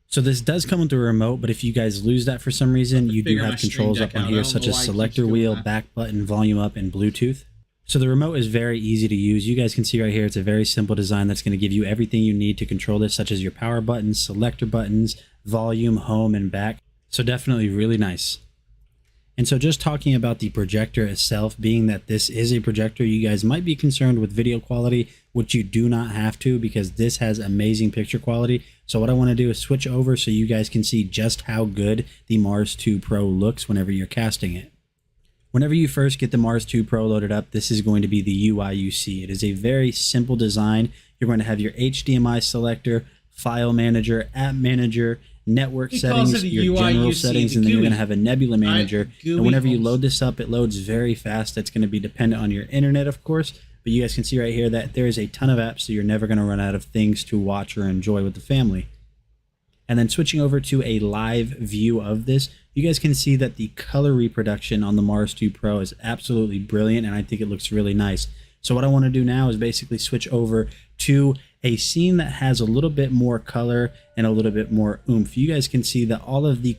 So this does come with a remote, but if you guys lose that for some reason, you do have controls up on here such as selector wheel, back button, volume up, and Bluetooth. So the remote is very easy to use. You guys can see right here, it's a very simple design that's going to give you everything you need to control this, such as your power buttons, selector buttons, volume, home, and back. So definitely really nice. And so just talking about the projector itself, being that this is a projector, you guys might be concerned with video quality, which you do not have to because this has amazing picture quality. So what I want to do is switch over so you guys can see just how good the Mars 2 Pro looks whenever you're casting it. Whenever you first get the Mars 2 Pro loaded up, this is going to be the UI you see. It is a very simple design. You're going to have your HDMI selector, file manager, app manager, network settings, your general settings, and then you're going to have a Nebula manager. And whenever you load this up, it loads very fast. That's going to be dependent on your internet, of course. But you guys can see right here that there is a ton of apps, so you're never going to run out of things to watch or enjoy with the family. And then switching over to a live view of this, you guys can see that the color reproduction on the Mars 2 Pro is absolutely brilliant, and I think it looks really nice. So what I want to do now is basically switch over to a scene that has a little bit more color and a little bit more oomph. You guys can see that all of the...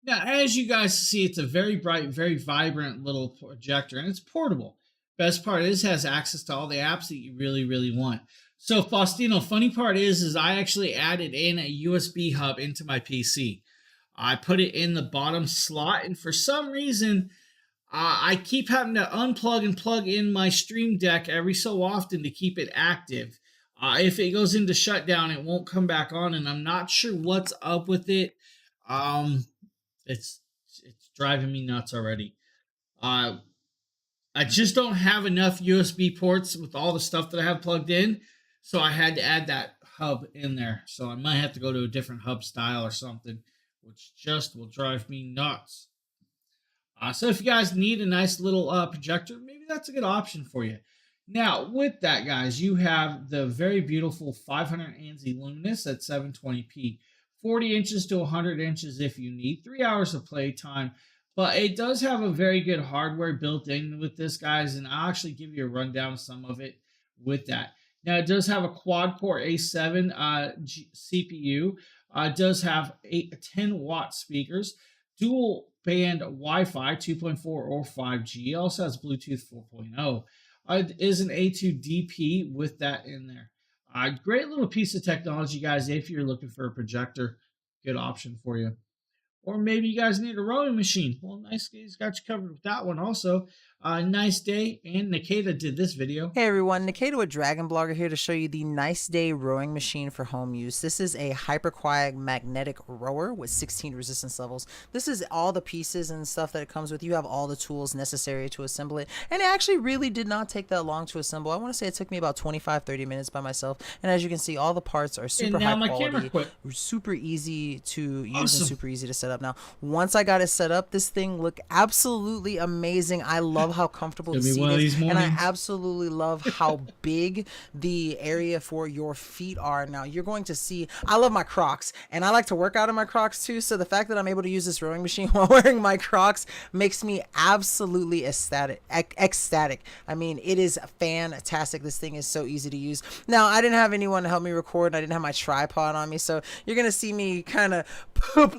Now, as you guys see, it's a very bright, very vibrant little projector, and it's portable. Best part is it has access to all the apps that you really, really want. So, Faustino, funny part is I actually added in a USB hub into my PC. I put it in the bottom slot, and for some reason, I keep having to unplug and plug in my Stream Deck every so often to keep it active. If it goes into shutdown, it won't come back on, and I'm not sure what's up with it. It's driving me nuts already. I just don't have enough USB ports with all the stuff that I have plugged in, so I had to add that hub in there. So I might have to go to a different hub style or something, which just will drive me nuts. So if you guys need a nice little projector, maybe that's a good option for you. Now, with that, guys, you have the very beautiful 500 ANSI Luminous at 720p. 40 inches to 100 inches if you need. 3 hours of play time. But it does have a very good hardware built in with this, guys, and I'll actually give you a rundown of some of it with that. Now, it does have a quad-core A7 CPU. It does have 10-watt speakers, dual-band Wi-Fi 2.4 or 5G. It also has Bluetooth 4.0. It is an A2DP with that in there. Great little piece of technology, guys, if you're looking for a projector. Good option for you. Or maybe you guys need a rowing machine. Well, Nice Day's got you covered with that one also. Nice Day and Nikita did this video. Hey everyone, Nikita with DragonBlogger here to show you the Nice Day rowing machine for home use. This is a hyperquiet magnetic rower with 16 resistance levels. This is all the pieces and stuff that it comes with. You have all the tools necessary to assemble it. And it actually really did not take that long to assemble. I want to say it took me about 25-30 minutes by myself. And as you can see, all the parts are super high quality, super easy to use and super easy to set up. Now, once I got it set up, this thing looked absolutely amazing. I love how comfortable the seat is, and I absolutely love how big the area for your feet are. Now, you're going to see, I love my Crocs, and I like to work out in my Crocs too, so the fact that I'm able to use this rowing machine while wearing my Crocs makes me absolutely ecstatic. I mean, it is fantastic. This thing is so easy to use. Now, I didn't have anyone to help me record, and I didn't have my tripod on me, so you're going to see me kind of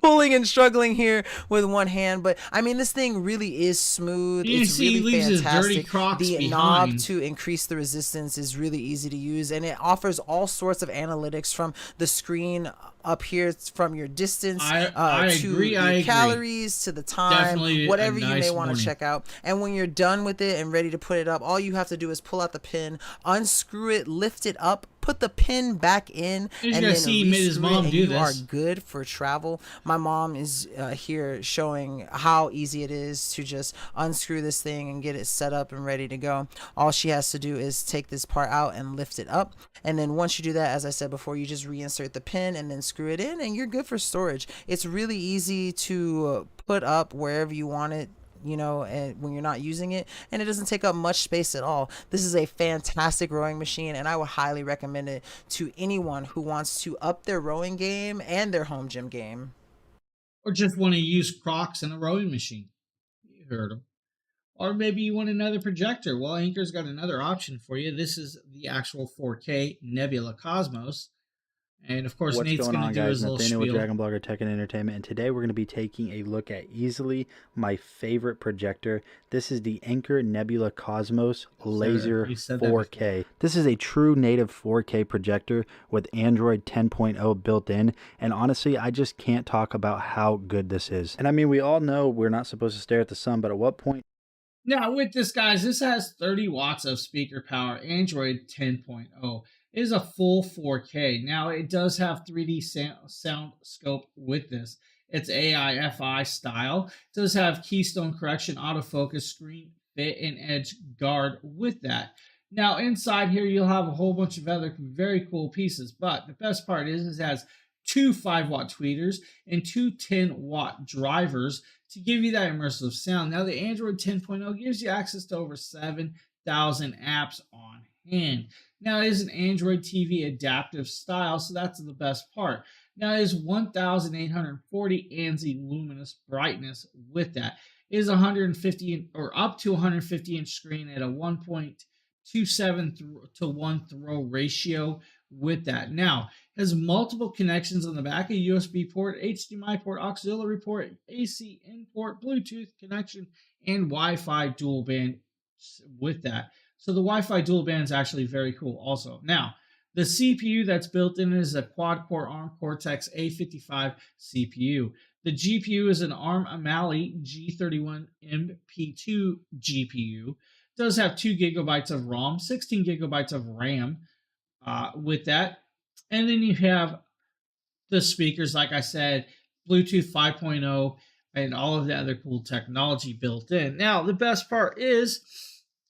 pulling and struggling here with one hand, but I mean, this thing really is smooth. It's really fantastic. The knob to increase the resistance is really easy to use, and it offers all sorts of analytics from the screen up here, from your distance to your calories to the time, definitely whatever you may want to check out. And when you're done with it and ready to put it up, all you have to do is pull out the pin, unscrew it, lift it up, put the pin back in, and then you are good for travel. My mom is here showing how easy it is to just unscrew this thing and get it set up and ready to go. All she has to do is take this part out and lift it up, and then once you do that, as I said before, you just reinsert the pin and then screw screw it in, and you're good for storage. It's really easy to put up wherever you want it, and when you're not using it, and it doesn't take up much space at all. This is a fantastic rowing machine, and I would highly recommend it to anyone who wants to up their rowing game and their home gym game. Or just want to use Crocs and a rowing machine. You heard them. Or maybe you want another projector. Well, Anker's got another option for you. This is the actual 4K Nebula Cosmos. And of course, What's Nate's going going on, to do guys? his little Nathaniel with spiel. DragonBlogger Tech and Entertainment, and today we're going to be taking a look at easily my favorite projector. This is the Anker Nebula Cosmos Laser 4K. This is a true native 4K projector with Android 10.0 built in, and honestly, I just can't talk about how good this is. And I mean, we all know we're not supposed to stare at the sun, but at what point? Now, with this, guys, this has 30 watts of speaker power, Android 10.0. It is a full 4K. Now, it does have 3D sound scope with this. It's AI-FI style. It does have keystone correction, autofocus, screen fit, and edge guard with that. Now, inside here, you'll have a whole bunch of other very cool pieces, but the best part is it has two 5-watt tweeters and two 10-watt drivers to give you that immersive sound. Now, the Android 10.0 gives you access to over 7,000 apps on hand. Now, it is an Android TV adaptive style, so that's the best part. Now, it is 1,840 ANSI luminous brightness with that. It is 150 or up to 150-inch screen at a 1.27 to 1 throw ratio with that. Now, it has multiple connections on the back, a USB port, HDMI port, auxiliary port, AC in port, Bluetooth connection, and Wi-Fi dual band with that. So the Wi-Fi dual band is actually very cool also. Now, the CPU that's built in is a quad-core ARM Cortex A55 CPU. The GPU is an ARM Mali G31MP2 GPU. It does have 2 gigabytes of ROM, 16 gigabytes of RAM with that. And then you have the speakers, like I said, Bluetooth 5.0, and all of the other cool technology built in. Now, the best part is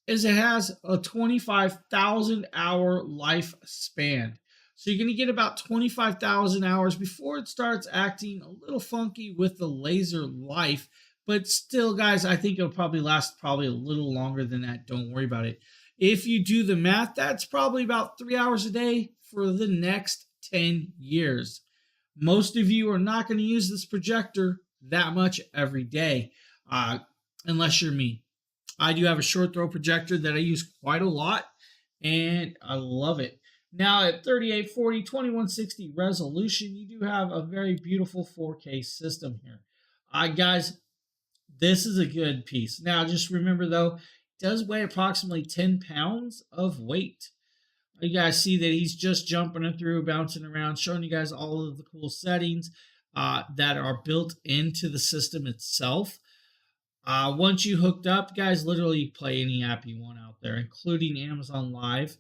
it has a 25,000 hour lifespan. So you're going to get about 25,000 hours before it starts acting a little funky with the laser life. But still, guys, I think it'll probably last a little longer than that. Don't worry about it. If you do the math, that's probably about 3 hours a day for the next 10 years. Most of you are not going to use this projector that much every day, unless you're me. I do have a short throw projector that I use quite a lot, and I love it. Now, at 3840, 2160 resolution, you do have a very beautiful 4K system here. Guys, this is a good piece. Now, just remember, though, it does weigh approximately 10 pounds of weight. You guys see that he's just jumping it through, bouncing around, showing you guys all of the cool settings that are built into the system itself. Once you hooked up, guys, literally play any app you want out there, including Amazon Live.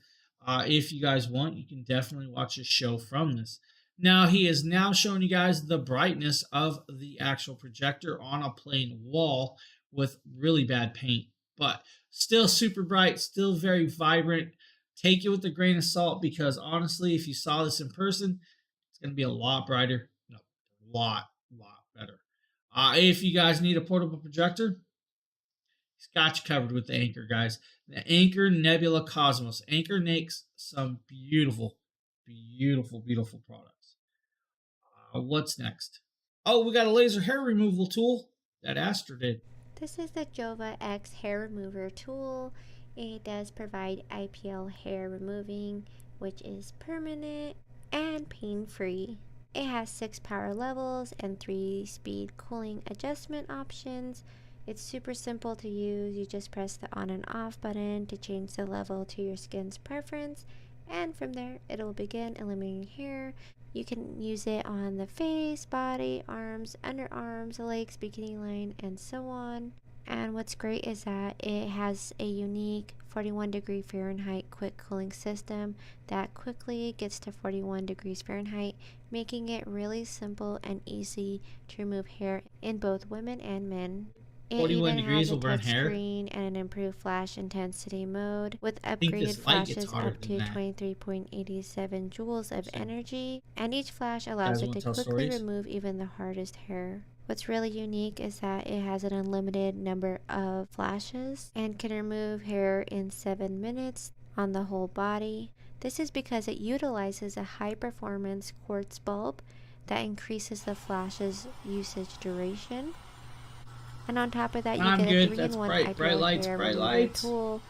If you guys want, you can definitely watch a show from this. Now, he is now showing you guys the brightness of the actual projector on a plain wall with really bad paint, but still super bright, still very vibrant. Take it with a grain of salt, because honestly, if you saw this in person, it's going to be a lot brighter, no, a lot better. If you guys need a portable projector, he's got you covered with the Anker, guys. The Anker Nebula Cosmos. Anker makes some beautiful products. What's next? Oh, we got a laser hair removal tool that Astor did. This is the Jova X hair remover tool. It does provide IPL hair removing, which is permanent and pain-free. It has 6 power levels and 3-speed cooling adjustment options. It's super simple to use. You just press the on and off button to change the level to your skin's preference, and from there it'll begin eliminating hair. You can use it on the face, body, arms, underarms, legs, bikini line, and so on. And what's great is that it has a unique 41 degree Fahrenheit quick cooling system that quickly gets to 41 degrees Fahrenheit, making it really simple and easy to remove hair in both women and men. It 41 even has degrees a will burn touch hair. screen and an improved flash intensity mode with I think upgraded this light gets flashes hotter up than to that. 23.87 joules of So, energy, and each flash you allows guys it want to to tell quickly stories? remove even the hardest hair. What's really unique is that it has an unlimited number of flashes and can remove hair in 7 minutes on the whole body. This is because it utilizes a high performance quartz bulb that increases the flash's usage duration. And on top of that, you I'm get a good. That's 3-in-1 bright IPL lights, hair bright remover lights. tool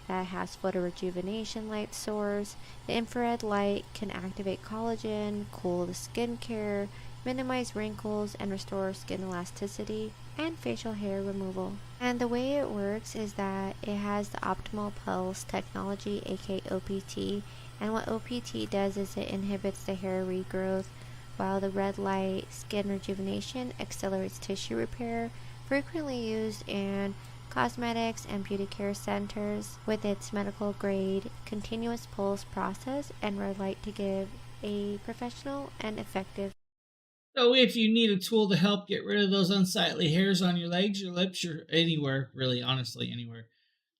that has photo rejuvenation light source. The infrared light can activate collagen, cool the skincare, minimize wrinkles, and restore skin elasticity and facial hair removal. And the way it works is that it has the optimal pulse technology, aka OPT, and what OPT does is it inhibits the hair regrowth, while the red light skin rejuvenation accelerates tissue repair, frequently used in cosmetics and beauty care centers with its medical grade continuous pulse process and red light to give a professional and effective. So if you need a tool to help get rid of those unsightly hairs on your legs, your lips, your anywhere, really, honestly, anywhere,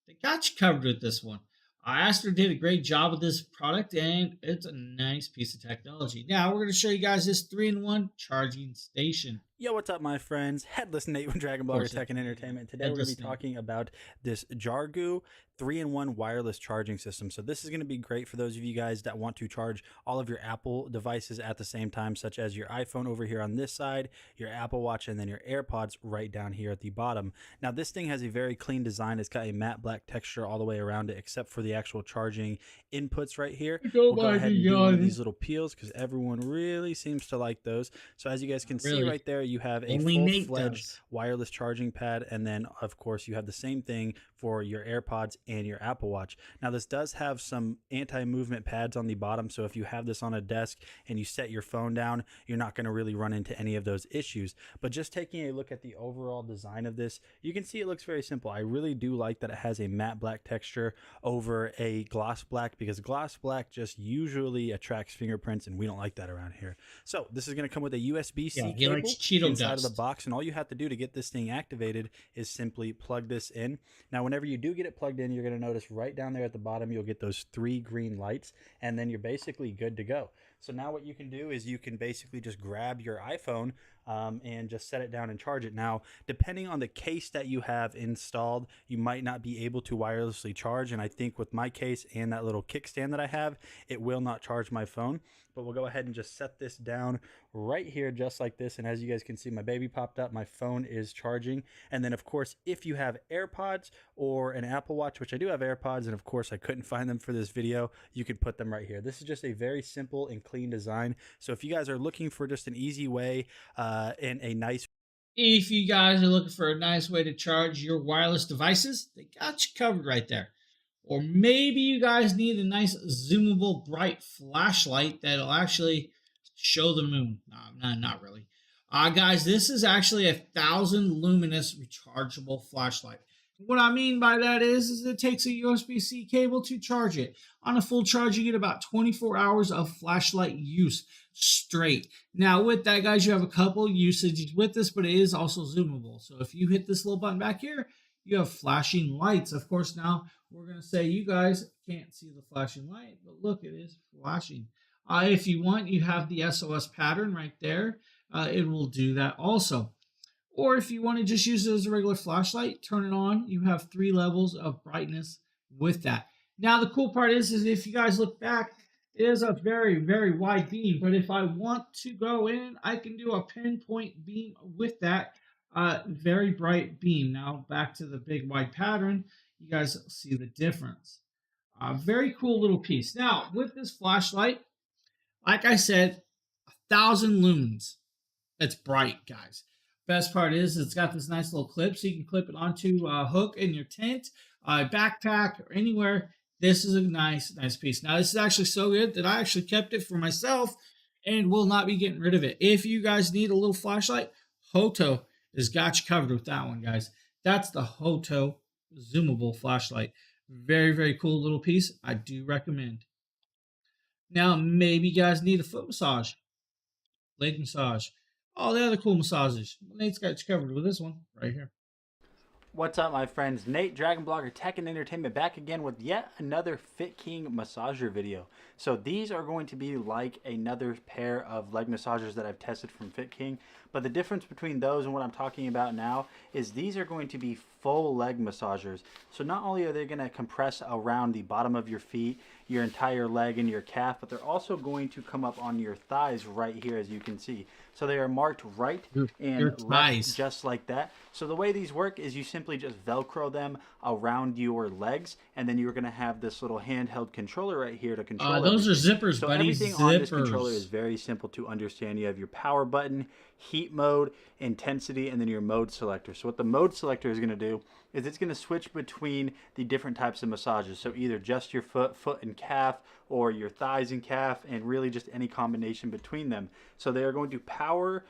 they got you covered with this one. Aster did a great job with this product, and it's a nice piece of technology. Now we're going to show you guys this 3-in-1 charging station. Yo, what's up, my friends? Headless Nate with DragonBloggers Tech and Entertainment. Today we're going to be talking about this Jargoo 3-in-1 wireless charging system. So this is going to be great for those of you guys that want to charge all of your Apple devices at the same time, such as your iPhone over here on this side, your Apple Watch, and then your AirPods right down here at the bottom. Now this thing has a very clean design. It's got a matte black texture all the way around it, except for the actual charging inputs right here. We'll go ahead and do one of these little peels because everyone really seems to like those. So as you guys can see right there, you have a full-fledged wireless charging pad, and then of course you have the same thing for your AirPods and your Apple Watch. Now this does have some anti-movement pads on the bottom, so if you have this on a desk and you set your phone down, you're not going to really run into any of those issues. But just taking a look at the overall design of this, you can see it looks very simple. I really do like that it has a matte black texture over a gloss black, because gloss black just usually attracts fingerprints, and we don't like that around here. So this is going to come with a USB-C cable inside of the box, and all you have to do to get this thing activated is simply plug this in. Now whenever you do get it plugged in, you're going to notice right down there at the bottom you'll get those 3 green lights, and then you're basically good to go. So now what you can do is you can basically just grab your iPhone and just set it down and charge it. Now, depending on the case that you have installed, you might not be able to wirelessly charge, and I think with my case and that little kickstand that I have, it will not charge my phone. But we'll go ahead and just set this down right here just like this, and as you guys can see, my baby popped up, my phone is charging. And then of course, if you have AirPods or an Apple Watch, which I do have AirPods, and of course I couldn't find them for this video, you could put them right here. This is just a very simple and clean design. So if you guys are looking for just an easy way and a nice, if you guys are looking for a nice way to charge your wireless devices, they got you covered right there. Or maybe you guys need a nice zoomable bright flashlight that'll actually show the moon. No, not really. Guys, this is actually 1,000 luminous rechargeable flashlight. What I mean by that is it takes a USB-C cable to charge it. On a full charge, you get about 24 hours of flashlight use straight. Now, with that, guys, you have a couple usages with this, but it is also zoomable. So if you hit this little button back here, you have flashing lights. Of course, now we're going to say you guys can't see the flashing light, but look, it is flashing. If you want, you have the SOS pattern right there. It will do that also. Or if you want to just use it as a regular flashlight, turn it on. You have 3 levels of brightness with that. Now, the cool part is if you guys look back, it is a very, very wide beam. But if I want to go in, I can do a pinpoint beam with that very bright beam. Now, back to the big wide pattern, you guys see the difference. Very cool little piece. Now, with this flashlight, like I said, 1,000 lumens. It's bright, guys. Best part is it's got this nice little clip, so you can clip it onto a hook in your tent, backpack, or anywhere. This is a nice piece. Now, this is actually so good that I actually kept it for myself and will not be getting rid of it. If you guys need a little flashlight, Hoto has got you covered with that one, guys. That's the Hoto zoomable flashlight. Very, very cool little piece. I do recommend. Now, maybe you guys need a foot massage, leg massage, all the other cool massages. Nate's got you covered with this one right here. What's up, my friends? Nate, DragonBlogger Tech and Entertainment, back again with yet another Fit King massager video. So these are going to be like another pair of leg massagers that I've tested from Fit King, but the difference between those and what I'm talking about now is these are going to be full leg massagers. So not only are they going to compress around the bottom of your feet, your entire leg and your calf, but they're also going to come up on your thighs right here, as you can see. So they are marked right and left, just like that. So the way these work is you simply just Velcro them around your legs, and then you're going to have this little handheld controller right here to control those everything. are zippers, So buddy. everything on this controller is very simple to understand. You have your power button, heat mode, intensity, and then your mode selector. So what the mode selector is going to do is it's going to switch between the different types of massages. So either just your foot and calf, or your thighs and calf, and really just any combination between them. So they are going to power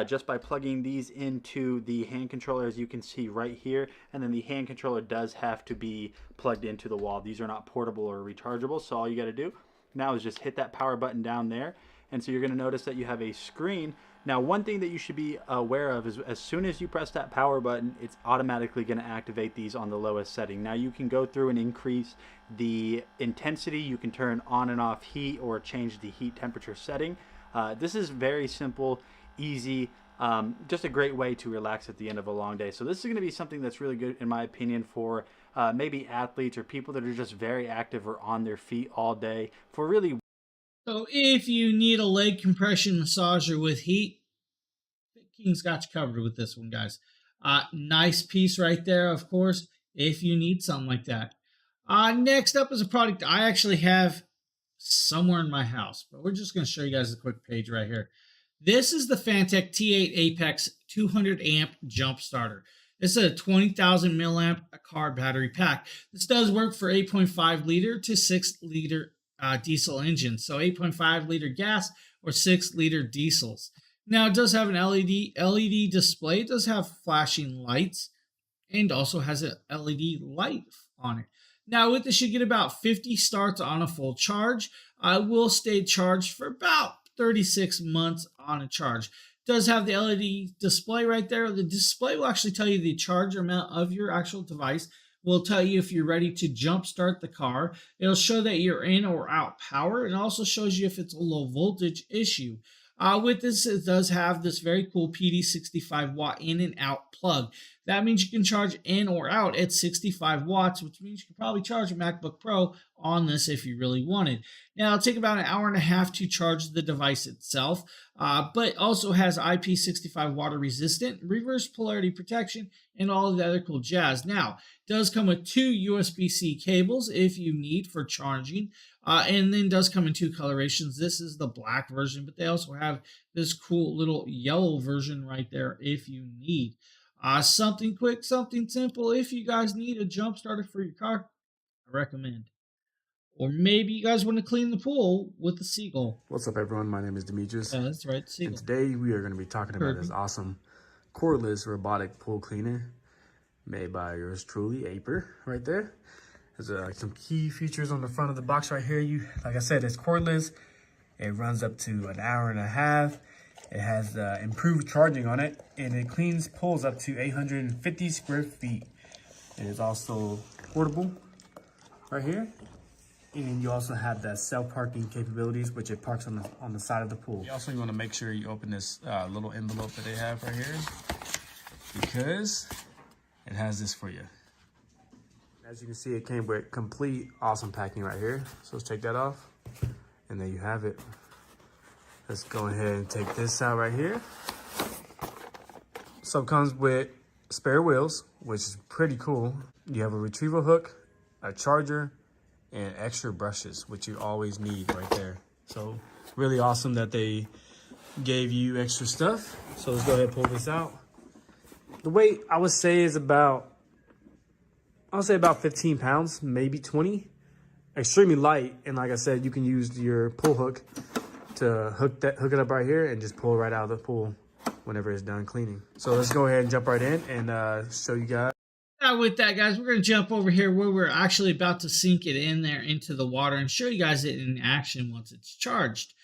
just by plugging these into the hand controller, as you can see right here. And then the hand controller does have to be plugged into the wall. These are not portable or rechargeable. So all you got to do now is just hit that power button down there. And so you're going to notice that you have a screen. Now, one thing that you should be aware of is as soon as you press that power button, it's automatically going to activate these on the lowest setting. Now, you can go through and increase the intensity. You can turn on and off heat or change the heat temperature setting. This is very simple, easy, just a great way to relax at the end of a long day. So this is going to be something that's really good, in my opinion, for maybe athletes or people that are just very active or on their feet all day, for really. So if you need a leg compression massager with heat, Fit King's got you covered with this one, guys. Nice piece right there, of course, if you need something like that. Next up is a product I actually have somewhere in my house, but we're just going to show you guys a quick page right here. This is the Fantech T8 Apex 200 amp jump starter. This is a 20,000 milliamp car battery pack. This does work for 8.5 liter to 6 liter diesel engines. So 8.5 liter gas or 6 liter diesels. Now it does have an LED display. It does have flashing lights and also has an LED light on it. Now with this, you get about 50 starts on a full charge. I will stay charged for about 36 months on a charge. It does have the LED display right there. The display will actually tell you the charge amount of your actual device. Will tell you if you're ready to jump start the car. It'll show that you're in or out power. It also shows you if it's a low voltage issue. With this, it does have this very cool PD 65 watt in and out plug. That means you can charge in or out at 65 watts, which means you can probably charge a MacBook Pro on this if you really wanted. Now, it'll take about an hour and a half to charge the device itself, but also has IP65 water resistant, reverse polarity protection, and all of the other cool jazz. Now, it does come with 2 USB-C cables if you need for charging, and then does come in 2 colorations. This is the black version, but they also have this cool little yellow version right there if you need. Something quick, something simple. If you guys need a jump starter for your car, I recommend. Or maybe you guys want to clean the pool with the Seagull. What's up, everyone? My name is Demetrius. That's right, Seagull. And today we are going to be talking about this awesome cordless robotic pool cleaner made by yours truly, Aper, right there. There's some key features on the front of the box right here. Like I said, it's cordless. It runs up to an hour and a half. It has improved charging on it, and it cleans pools up to 850 square feet. It is also portable right here. And you also have that self-parking capabilities, which it parks on the side of the pool. You also want to make sure you open this little envelope that they have right here, because it has this for you. As you can see, it came with complete awesome packing right here. So let's take that off, and there you have it. Let's go ahead and take this out right here. So it comes with spare wheels, which is pretty cool. You have a retrieval hook, a charger, and extra brushes, which you always need right there. So really awesome that they gave you extra stuff. So let's go ahead and pull this out. The weight, I would say, is about 15 pounds, maybe 20. Extremely light, and like I said, you can use your pull hook to hook it up right here and just pull right out of the pool whenever it's done cleaning. So let's go ahead and jump right in and show you guys. Now with that, guys, we're going to jump over here where we're actually about to sink it in there into the water and show you guys it in action once it's charged.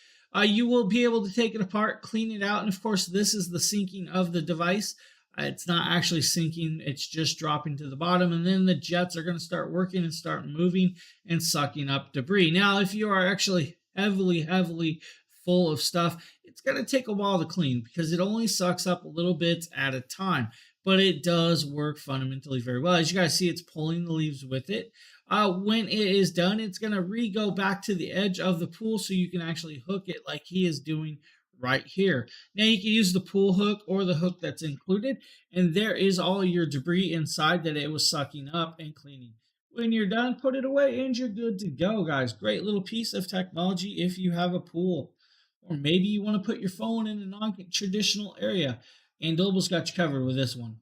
You will be able to take it apart, clean it out, and of course this is the sinking of the device. It's not actually sinking, it's just dropping to the bottom, and then the jets are going to start working and start moving and sucking up debris. Now, if you are actually heavily full of stuff, it's going to take a while to clean because it only sucks up a little bit at a time, but it does work fundamentally very well. As you guys see, it's pulling the leaves with it. When it is done, it's going to go back to the edge of the pool so you can actually hook it like he is doing right here. Now you can use the pool hook or the hook that's included, and there is all your debris inside that it was sucking up and cleaning. When you're done, put it away and you're good to go, guys. Great little piece of technology if you have a pool. Or maybe you want to put your phone in a non-traditional area. And Doble's got you covered with this one.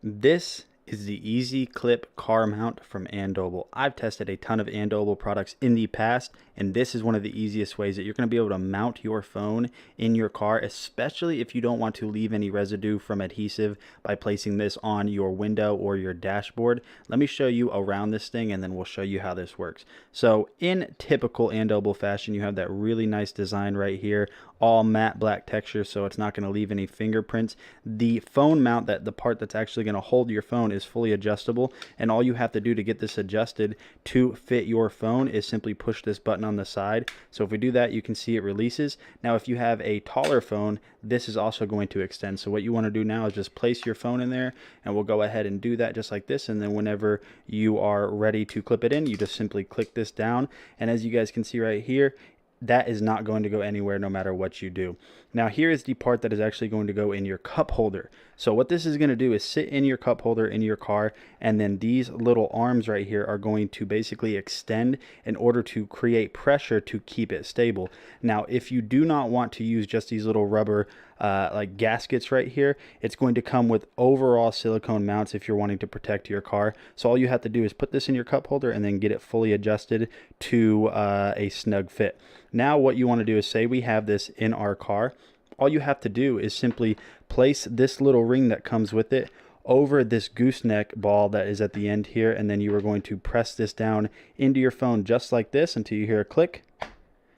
This is the Easy Clip car mount from Andoble. I've tested a ton of Andoble products in the past, and this is one of the easiest ways that you're going to be able to mount your phone in your car, especially if you don't want to leave any residue from adhesive by placing this on your window or your dashboard. Let me show you around this thing, and then we'll show you how this works. So in typical Andoble fashion, you have that really nice design right here, all matte black texture, so it's not going to leave any fingerprints. The phone mount, the part that's actually going to hold your phone, is fully adjustable, and all you have to do to get this adjusted to fit your phone is simply push this button on the side. So if we do that, you can see it releases. Now if you have a taller phone, this is also going to extend. So what you want to do now is just place your phone in there, and we'll go ahead and do that just like this, and then whenever you are ready to clip it in, you just simply click this down, and as you guys can see right here, that is not going to go anywhere no matter what you do. Now here is the part that is actually going to go in your cup holder. So what this is going to do is sit in your cup holder in your car, and then these little arms right here are going to basically extend in order to create pressure to keep it stable. Now if you do not want to use just these little rubber like gaskets right here, it's going to come with overall silicone mounts if you're wanting to protect your car. So all you have to do is put this in your cup holder and then get it fully adjusted to a snug fit. Now what you want to do is, say we have this in our car, all you have to do is simply place this little ring that comes with it over this gooseneck ball that is at the end here, and then you are going to press this down into your phone just like this until you hear a click,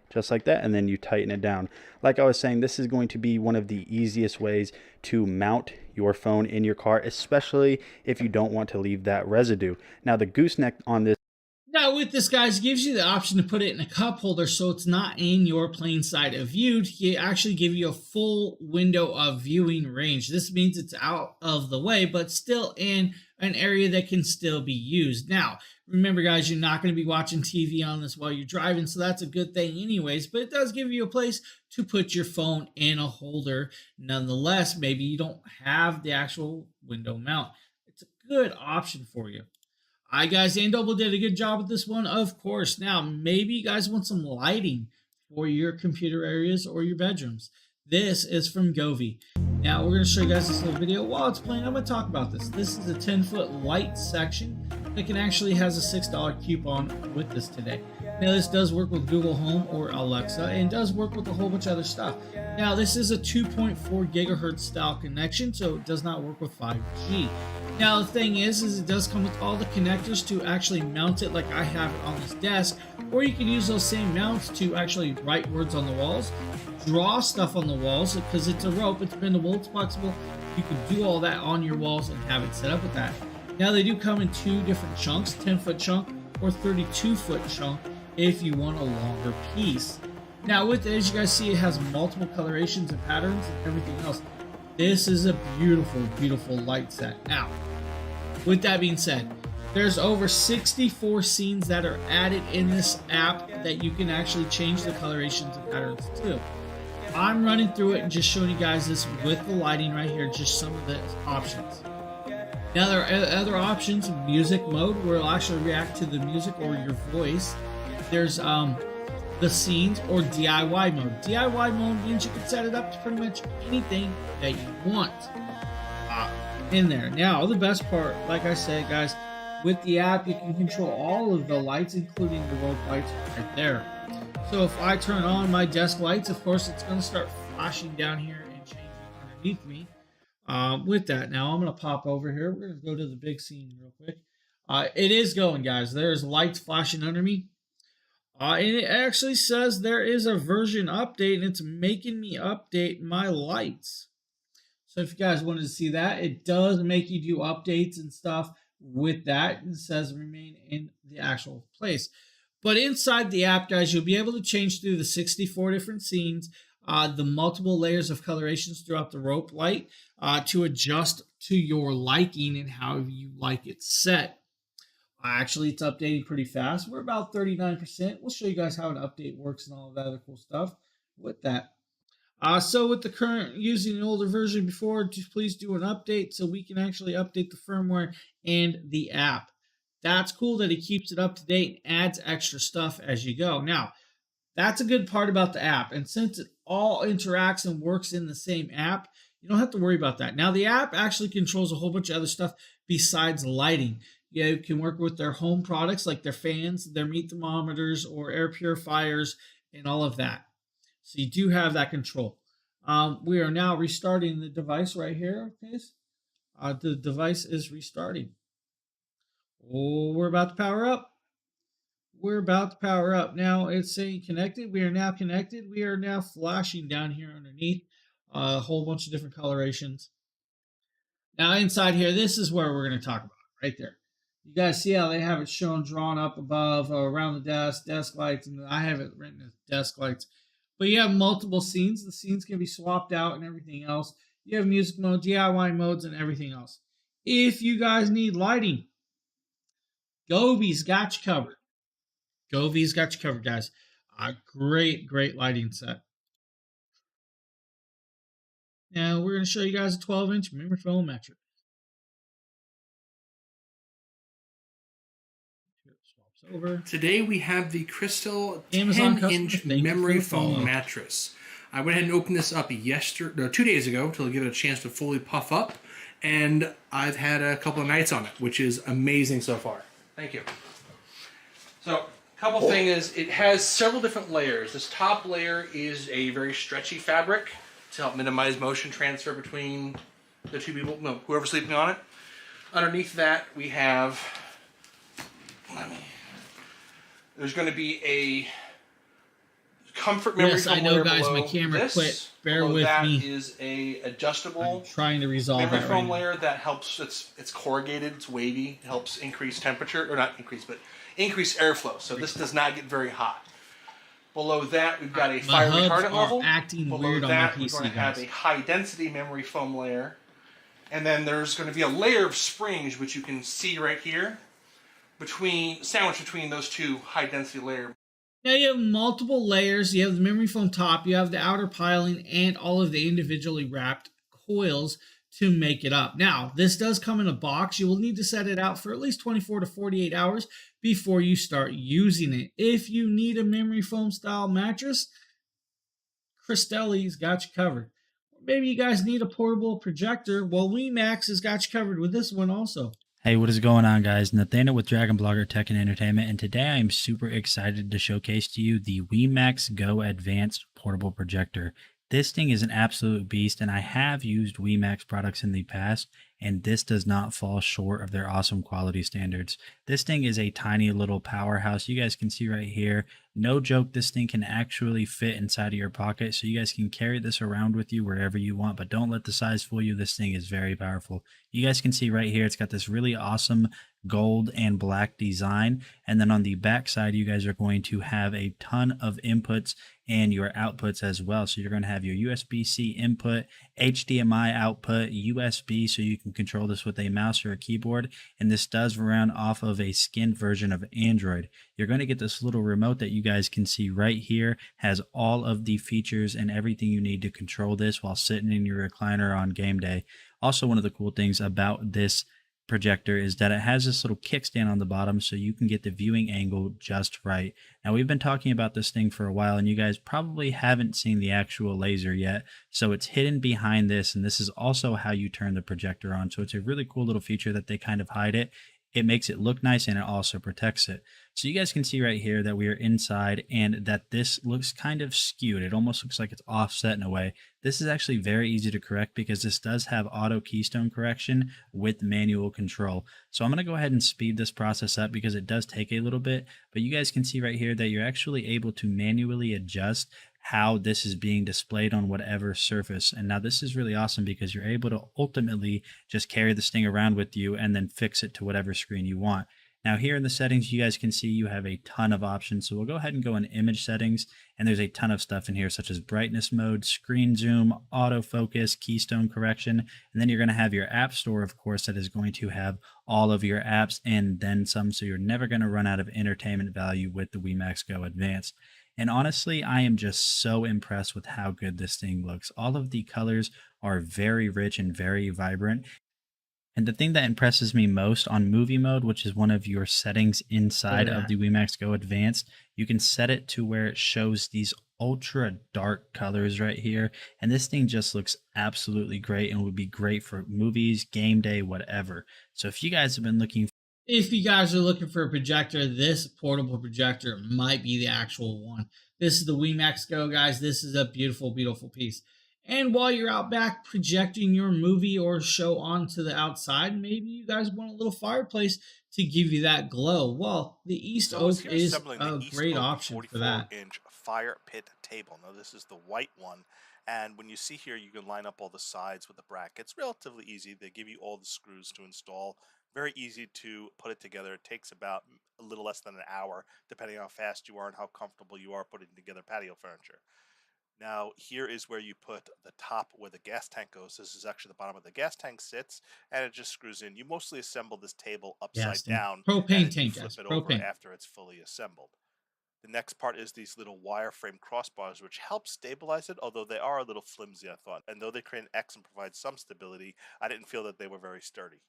just like that, and then you tighten it down. Like I was saying, this is going to be one of the easiest ways to mount your phone in your car, especially if you don't want to leave that residue. Now the gooseneck on this, now with this, guys, it gives you the option to put it in a cup holder so it's not in your plain sight of view. It actually give you a full window of viewing range. This means it's out of the way, but still in an area that can still be used. Now, remember, guys, you're not going to be watching TV on this while you're driving, so that's a good thing anyways, but it does give you a place to put your phone in a holder. Nonetheless, maybe you don't have the actual window mount. It's a good option for you. All right, guys, Andoble did a good job with this one, of course. Now, maybe you guys want some lighting for your computer areas or your bedrooms. This is from Govee. Now, we're going to show you guys this little video. While it's playing, I'm going to talk about this. This is a 10-foot light section that actually has a $6 coupon with this today. Now, this does work with Google Home or Alexa, and does work with a whole bunch of other stuff. Now, this is a 2.4 gigahertz style connection, so it does not work with 5G. Now, the thing is it does come with all the connectors to actually mount it like I have it on this desk, or you can use those same mounts to actually write words on the walls, draw stuff on the walls, because it's a rope, it's bendable, it's flexible. You can do all that on your walls and have it set up with that. Now, they do come in two different chunks, 10-foot chunk or 32-foot chunk if you want a longer piece. Now, with it, as you guys see, it has multiple colorations and patterns and everything else. This is a beautiful, beautiful light set. Now, with that being said, there's over 64 scenes that are added in this app that you can actually change the colorations and patterns to. I'm running through it and just showing you guys this with the lighting right here, just some of the options. Now, there are other options, music mode, where it'll actually react to the music or your voice. There's the scenes, or DIY mode. DIY mode means you can set it up to pretty much anything that you want in there. Now, the best part, like I said, guys, with the app, you can control all of the lights, including the rope lights right there. So if I turn on my desk lights, of course, it's going to start flashing down here and changing underneath me. With that, now I'm going to pop over here. We're going to go to the big scene real quick. It is going, guys. There's lights flashing under me. And it actually says there is a version update, and it's making me update my lights. So if you guys wanted to see that, it does make you do updates and stuff with that. It says remain in the actual place. But inside the app, guys, you'll be able to change through the 64 different scenes, the multiple layers of colorations throughout the rope light to adjust to your liking and how you like it set. Actually, it's updating pretty fast. We're about 39%. We'll show you guys how an update works and all of that other cool stuff with that. So with the current using an older version before, just please do an update so we can actually update the firmware and the app. That's cool that it keeps it up to date and adds extra stuff as you go. Now, that's a good part about the app. And since it all interacts and works in the same app, you don't have to worry about that. Now, the app actually controls a whole bunch of other stuff besides lighting. You can work with their home products like their fans, their meat thermometers, or air purifiers, and all of that. So you do have that control. We are now restarting the device right here. Okay. The device is restarting. Oh, we're about to power up. We're about to power up. Now it's saying connected. We are now connected. We are now flashing down here underneath a whole bunch of different colorations. Now inside here, this is where we're going to talk about it, right there. You guys see how they have it shown drawn up above around the desk lights, and I have it written as desk lights. But you have multiple scenes. The scenes can be swapped out and everything else. You have music mode, DIY modes, and everything else. If you guys need lighting, Govi's got you covered. Govi's got you covered, guys. A great, great lighting set. Now we're going to show you guys a 12-inch memory foam mattress. Over. Today we have the Crystal Amazon 10-inch memory foam mattress. I went ahead and opened this up 2 days ago to give it a chance to fully puff up, and I've had a couple of nights on it, which is amazing so far. Thank you. So, a couple things is it has several different layers. This top layer is a very stretchy fabric to help minimize motion transfer between the two people, whoever's sleeping on it. Underneath that we have, there's going to be a comfort memory foam I know, layer guys. below My camera this. quit. Bear Below with that me. Is a adjustable I'm trying to resolve memory that foam right layer that helps. It's corrugated. It's weighty. It helps increase temperature, or not increase, but increase airflow. So this does not get very hot. Below that, we've got a fire retardant level. Acting Below weird that, on my PC, we're going to have a high density memory foam layer, and then there's going to be a layer of springs, which you can see right here, sandwiched between those two high density layers. Now you have multiple layers. You have the memory foam top, you have the outer piling, and all of the individually wrapped coils to make it up. Now, this does come in a box. You will need to set it out for at least 24 to 48 hours before you start using it. If you need a memory foam style mattress, Cristelli's got you covered. Maybe you guys need a portable projector. Well, WeMax has got you covered with this one also. Hey, what is going on, guys? Nathaniel with DragonBlogger Tech and Entertainment, and today I am super excited to showcase to you the WeMax Go Advanced Portable Projector. This thing is an absolute beast, and I have used WeMax products in the past, and this does not fall short of their awesome quality standards. This thing is a tiny little powerhouse. You guys can see right here. No joke, this thing can actually fit inside of your pocket, so you guys can carry this around with you wherever you want, but don't let the size fool you. This thing is very powerful. You guys can see right here, it's got this really awesome gold and black design, and then on the back side, you guys are going to have a ton of inputs and your outputs as well. So you're going to have your USB-C input, HDMI output, USB, so you can control this with a mouse or a keyboard, and this does run off of a skinned version of Android. You're going to get this little remote that you guys can see right here, has all of the features and everything you need to control this while sitting in your recliner on game day. Also, one of the cool things about this projector is that it has this little kickstand on the bottom so you can get the viewing angle just right. Now, we've been talking about this thing for a while, and you guys probably haven't seen the actual laser yet, so it's hidden behind this, and this is also how you turn the projector on. So it's a really cool little feature that they kind of hide it. It makes it look nice, and it also protects it. So you guys can see right here that we are inside and that this looks kind of skewed. It almost looks like it's offset in a way. This is actually very easy to correct because this does have auto keystone correction with manual control. So I'm going to go ahead and speed this process up because it does take a little bit, but you guys can see right here that you're actually able to manually adjust how this is being displayed on whatever surface. And now this is really awesome because you're able to ultimately just carry this thing around with you and then fix it to whatever screen you want. Now here in the settings, you guys can see you have a ton of options. So we'll go ahead and go in image settings, and there's a ton of stuff in here, such as brightness mode, screen zoom, autofocus, keystone correction. And then you're going to have your app store, of course, that is going to have all of your apps and then some. So you're never going to run out of entertainment value with the WeMax Go Advanced. And honestly, I am just so impressed with how good this thing looks. All of the colors are very rich and very vibrant. And the thing that impresses me most on movie mode, which is one of your settings inside of the WeMax Go Advanced, you can set it to where it shows these ultra dark colors right here. And this thing just looks absolutely great and would be great for movies, game day, whatever. So if you guys have been looking for a projector, this portable projector might be the actual one. This is the WeMax Go, guys. This is a beautiful, beautiful piece. And while you're out back projecting your movie or show onto the outside, maybe you guys want a little fireplace to give you that glow. Well, the East Oak is a great option for that. 44-inch fire pit table. Now this is the white one, and when you see here, you can line up all the sides with the brackets. Relatively easy. They give you all the screws to install. Very easy to put it together. It takes about a little less than an hour, depending on how fast you are and how comfortable you are putting together patio furniture. Now, here is where you put the top where the gas tank goes. This is actually the bottom of the gas tank sits, and it just screws in. You mostly assemble this table upside down. Propane and tank, flip guys. it Propane. over after it's fully assembled. The next part is these little wireframe crossbars, which help stabilize it, although they are a little flimsy, I thought. And though they create an X and provide some stability, I didn't feel that they were very sturdy.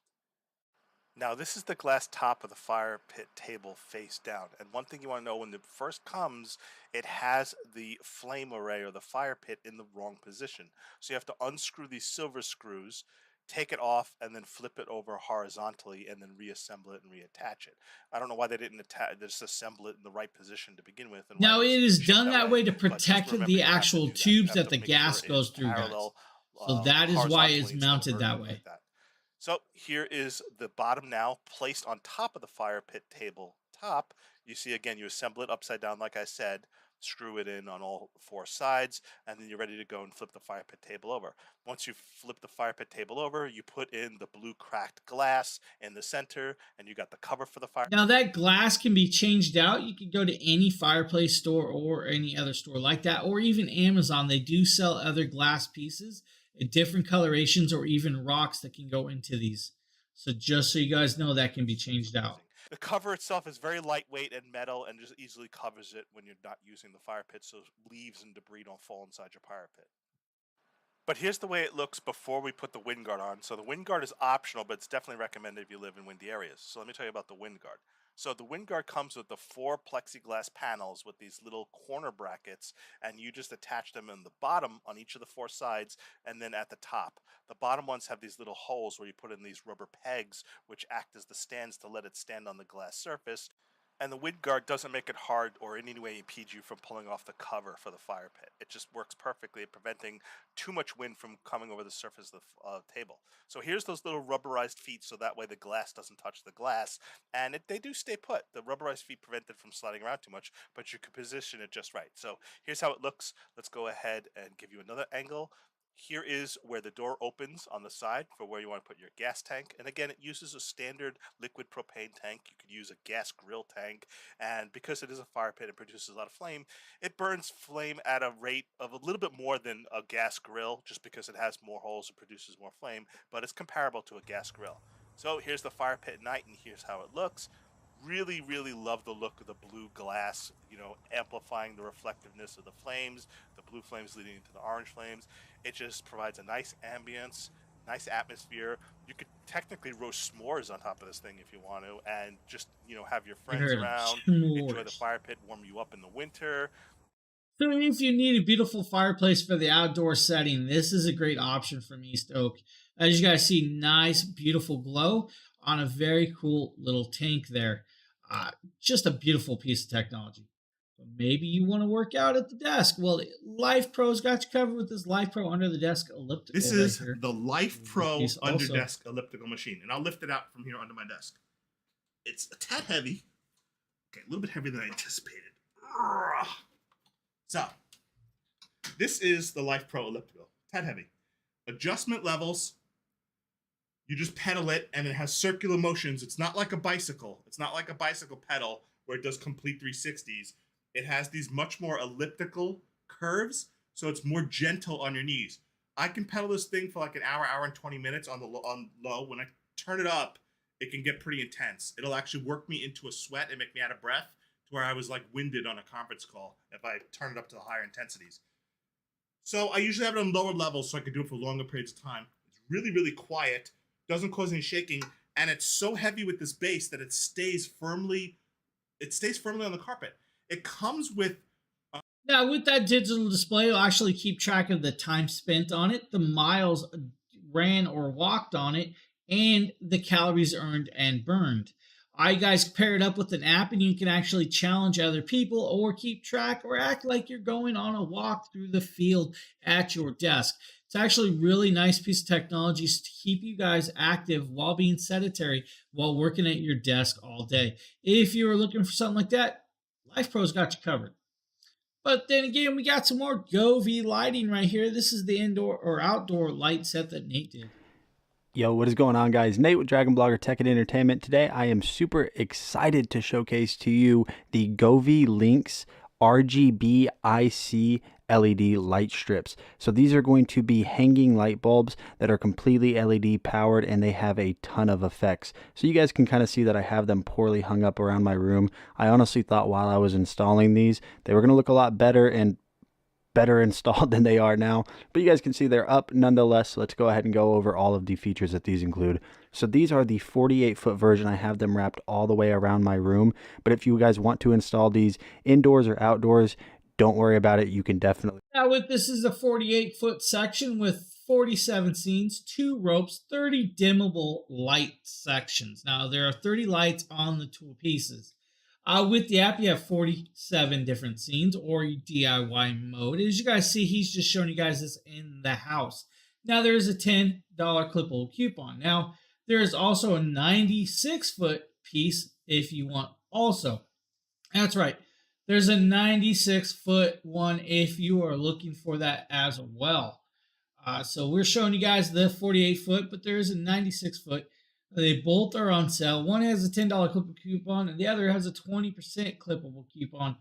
Now, this is the glass top of the fire pit table face down. And one thing you want to know, when it first comes, it has the flame array or the fire pit in the wrong position. So you have to unscrew these silver screws, take it off, and then flip it over horizontally and then reassemble it and reattach it. I don't know why they didn't just assemble it in the right position to begin with. And now, it is done that way to protect the actual tubes that the gas goes through, guys. So that is why it's mounted that way. So here is the bottom now placed on top of the fire pit table top. You see, again, you assemble it upside down, like I said, screw it in on all four sides, and then you're ready to go and flip the fire pit table over. Once you flip the fire pit table over, you put in the blue cracked glass in the center, and you got the cover for the fire. Now, that glass can be changed out. You can go to any fireplace store or any other store like that, or even Amazon. They do sell other glass pieces, different colorations, or even rocks that can go into these. So just so you guys know, that can be changed out. The cover itself is very lightweight and metal and just easily covers it when you're not using the fire pit, so leaves and debris don't fall inside your fire pit. But here's the way it looks before we put the wind guard on. So the wind guard is optional, but it's definitely recommended if you live in windy areas. So let me tell you about the wind guard. So the wind guard comes with the 4 plexiglass panels with these little corner brackets, and you just attach them in the bottom on each of the 4 sides and then at the top. The bottom ones have these little holes where you put in these rubber pegs, which act as the stands to let it stand on the glass surface. And the wind guard doesn't make it hard or in any way impede you from pulling off the cover for the fire pit. It just works perfectly at preventing too much wind from coming over the surface of the table. So here's those little rubberized feet, so that way the glass doesn't touch the glass, and they do stay put. The rubberized feet prevent it from sliding around too much, but you can position it just right. So here's how it looks. Let's go ahead and give you another angle. Here is where the door opens on the side for where you want to put your gas tank. And again, it uses a standard liquid propane tank. You could use a gas grill tank. And because it is a fire pit and produces a lot of flame, it burns flame at a rate of a little bit more than a gas grill, just because it has more holes and produces more flame. But it's comparable to a gas grill. So here's the fire pit at night, and here's how it looks. Really, really love the look of the blue glass, amplifying the reflectiveness of the flames, the blue flames leading into the orange flames. It just provides a nice ambience, nice atmosphere. You could technically roast s'mores on top of this thing if you want to, and just, have your friends around, enjoy the fire pit, warm you up in the winter. So if you need a beautiful fireplace for the outdoor setting, this is a great option from East Oak. As you guys see, nice, beautiful glow on a very cool little tank there. Just a beautiful piece of technology. But maybe you want to work out at the desk. Well, Life Pro's got you covered with this Life Pro under the desk elliptical. This is the Life Pro under desk elliptical machine, and I'll lift it out from here under my desk. It's a tad heavy. Okay, a little bit heavier than I anticipated. So, This is the Life Pro elliptical. Tad heavy. Adjustment levels. You just pedal it, and it has circular motions. It's not like a bicycle. It's not like a bicycle pedal where it does complete 360s. It has these much more elliptical curves, so it's more gentle on your knees. I can pedal this thing for like an hour and 20 minutes on low. When I turn it up, it can get pretty intense. It'll actually work me into a sweat and make me out of breath to where I was like winded on a conference call if I turn it up to the higher intensities. So I usually have it on lower levels so I can do it for longer periods of time. It's really, really quiet, doesn't cause any shaking, and it's so heavy with this bass that it stays firmly on the carpet. It comes with now, with that digital display, it'll actually keep track of the time spent on it, the miles ran or walked on it, and the calories earned and burned. I guys pair it up with an app, and you can actually challenge other people or keep track or act like you're going on a walk through the field at your desk. It's actually a really nice piece of technology to keep you guys active while being sedentary, while working at your desk all day. If you are looking for something like that, Life Pro's got you covered. But then again, we got some more Govee lighting right here. This is the indoor or outdoor light set that Nate did. Yo, what is going on, guys? Nate with DragonBlogger Tech and Entertainment. Today, I am super excited to showcase to you the Govee Lynx RGB IC LED light strips. So these are going to be hanging light bulbs that are completely LED powered, and they have a ton of effects. So you guys can kind of see that I have them poorly hung up around my room. I honestly thought while I was installing these, they were going to look a lot better and better installed than they are now, but you guys can see they're up nonetheless. So let's go ahead and go over all of the features that these include. So these are the 48-foot version. I have them wrapped all the way around my room, but if you guys want to install these indoors or outdoors, don't worry about it. You can definitely. Now, with this is a 48-foot section with 47 scenes, 2 ropes, 30 dimmable light sections. Now, there are 30 lights on the tool pieces. With the app, you have 47 different scenes or DIY mode. As you guys see, he's just showing you guys this in the house. Now, there's a $10 clippable coupon. Now, there is also a 96-foot piece if you want also. That's right. There's a 96-foot one if you are looking for that as well. So we're showing you guys the 48-foot, but there is a 96-foot. They both are on sale. One has a $10 clippable coupon, and the other has a 20% clippable coupon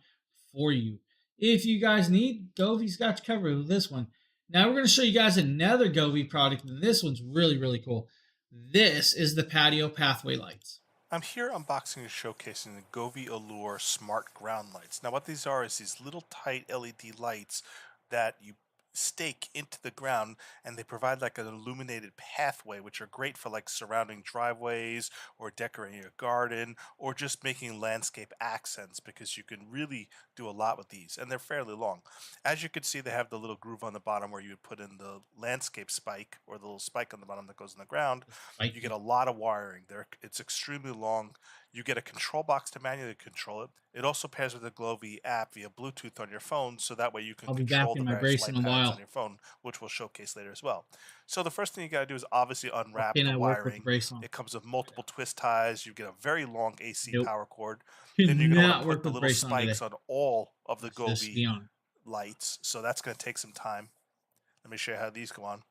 for you. If you guys need, Govee's got you covered with this one. Now we're going to show you guys another Govee product, and this one's really, really cool. This is the patio pathway lights. I'm here unboxing and showcasing the Govee Allure Smart Ground Lights. Now what these are is these little tight LED lights that you stake into the ground, and they provide like an illuminated pathway, which are great for like surrounding driveways or decorating a garden or just making landscape accents, because you can really do a lot with these, and they're fairly long. As you can see, they have the little groove on the bottom where you would put in the landscape spike, or the little spike on the bottom that goes in the ground. You get a lot of wiring there. It's extremely long. You get a control box to manually control it. It also pairs with the Govee app via Bluetooth on your phone, so that way you can control the various light patterns on your phone, which we'll showcase later as well. So the first thing you got to do is obviously unwrap the wiring. It comes with multiple twist ties. You get a very long AC power cord. Then you're going to put the little spikes on all of the Govee lights. So that's going to take some time. Let me show you how these go on.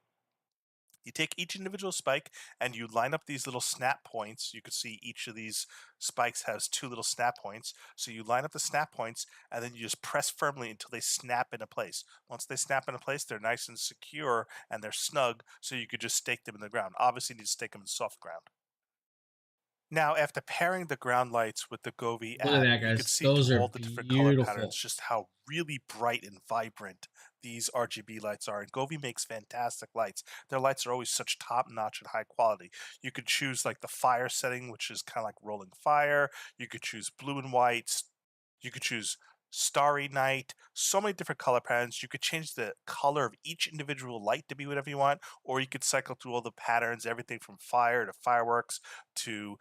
You take each individual spike and you line up these little snap points. You can see each of these spikes has 2 little snap points. So you line up the snap points and then you just press firmly until they snap into place. Once they snap into place, they're nice and secure and they're snug, so you could just stake them in the ground. Obviously, you need to stake them in soft ground. Now, after pairing the ground lights with the Govee app, you can see through all the different color patterns just how really bright and vibrant these RGB lights are. And Govee makes fantastic lights. Their lights are always such top-notch and high quality. You could choose like the fire setting, which is kind of like rolling fire. You could choose blue and white. You could choose starry night. So many different color patterns. You could change the color of each individual light to be whatever you want, or you could cycle through all the patterns, everything from fire to fireworks to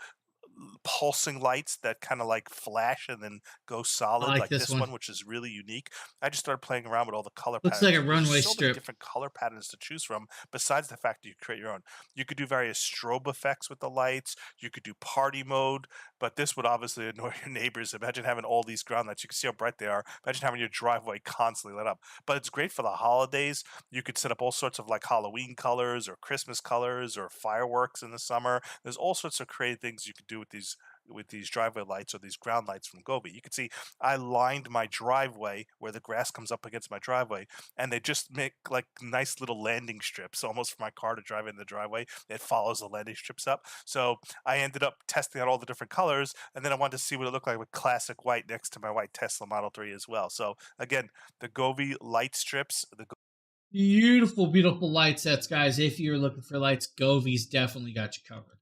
pulsing lights that kind of like flash and then go I solid, like like this this one, one. which is really unique. I just started playing around with all the color Looks like patterns. a There's runway so many strip. different color patterns to choose from, besides the fact that you create your own. You could do various strobe effects with the lights. You could do party mode, but this would obviously annoy your neighbors. Imagine having all these ground lights. You can see how bright they are. Imagine having your driveway constantly lit up. But it's great for the holidays. You could set up all sorts of like Halloween colors or Christmas colors or fireworks in the summer. There's all sorts of creative things you could do with these driveway lights or these ground lights from Gobi. You can see I lined my driveway where the grass comes up against my driveway, and they just make like nice little landing strips almost for my car to drive in the driveway. It follows the landing strips up. So I ended up testing out all the different colors, and then I wanted to see what it looked like with classic white next to my white Tesla Model 3 as well. So again, the Gobi light strips, Beautiful, beautiful light sets, guys. If you're looking for lights, Govi's definitely got you covered.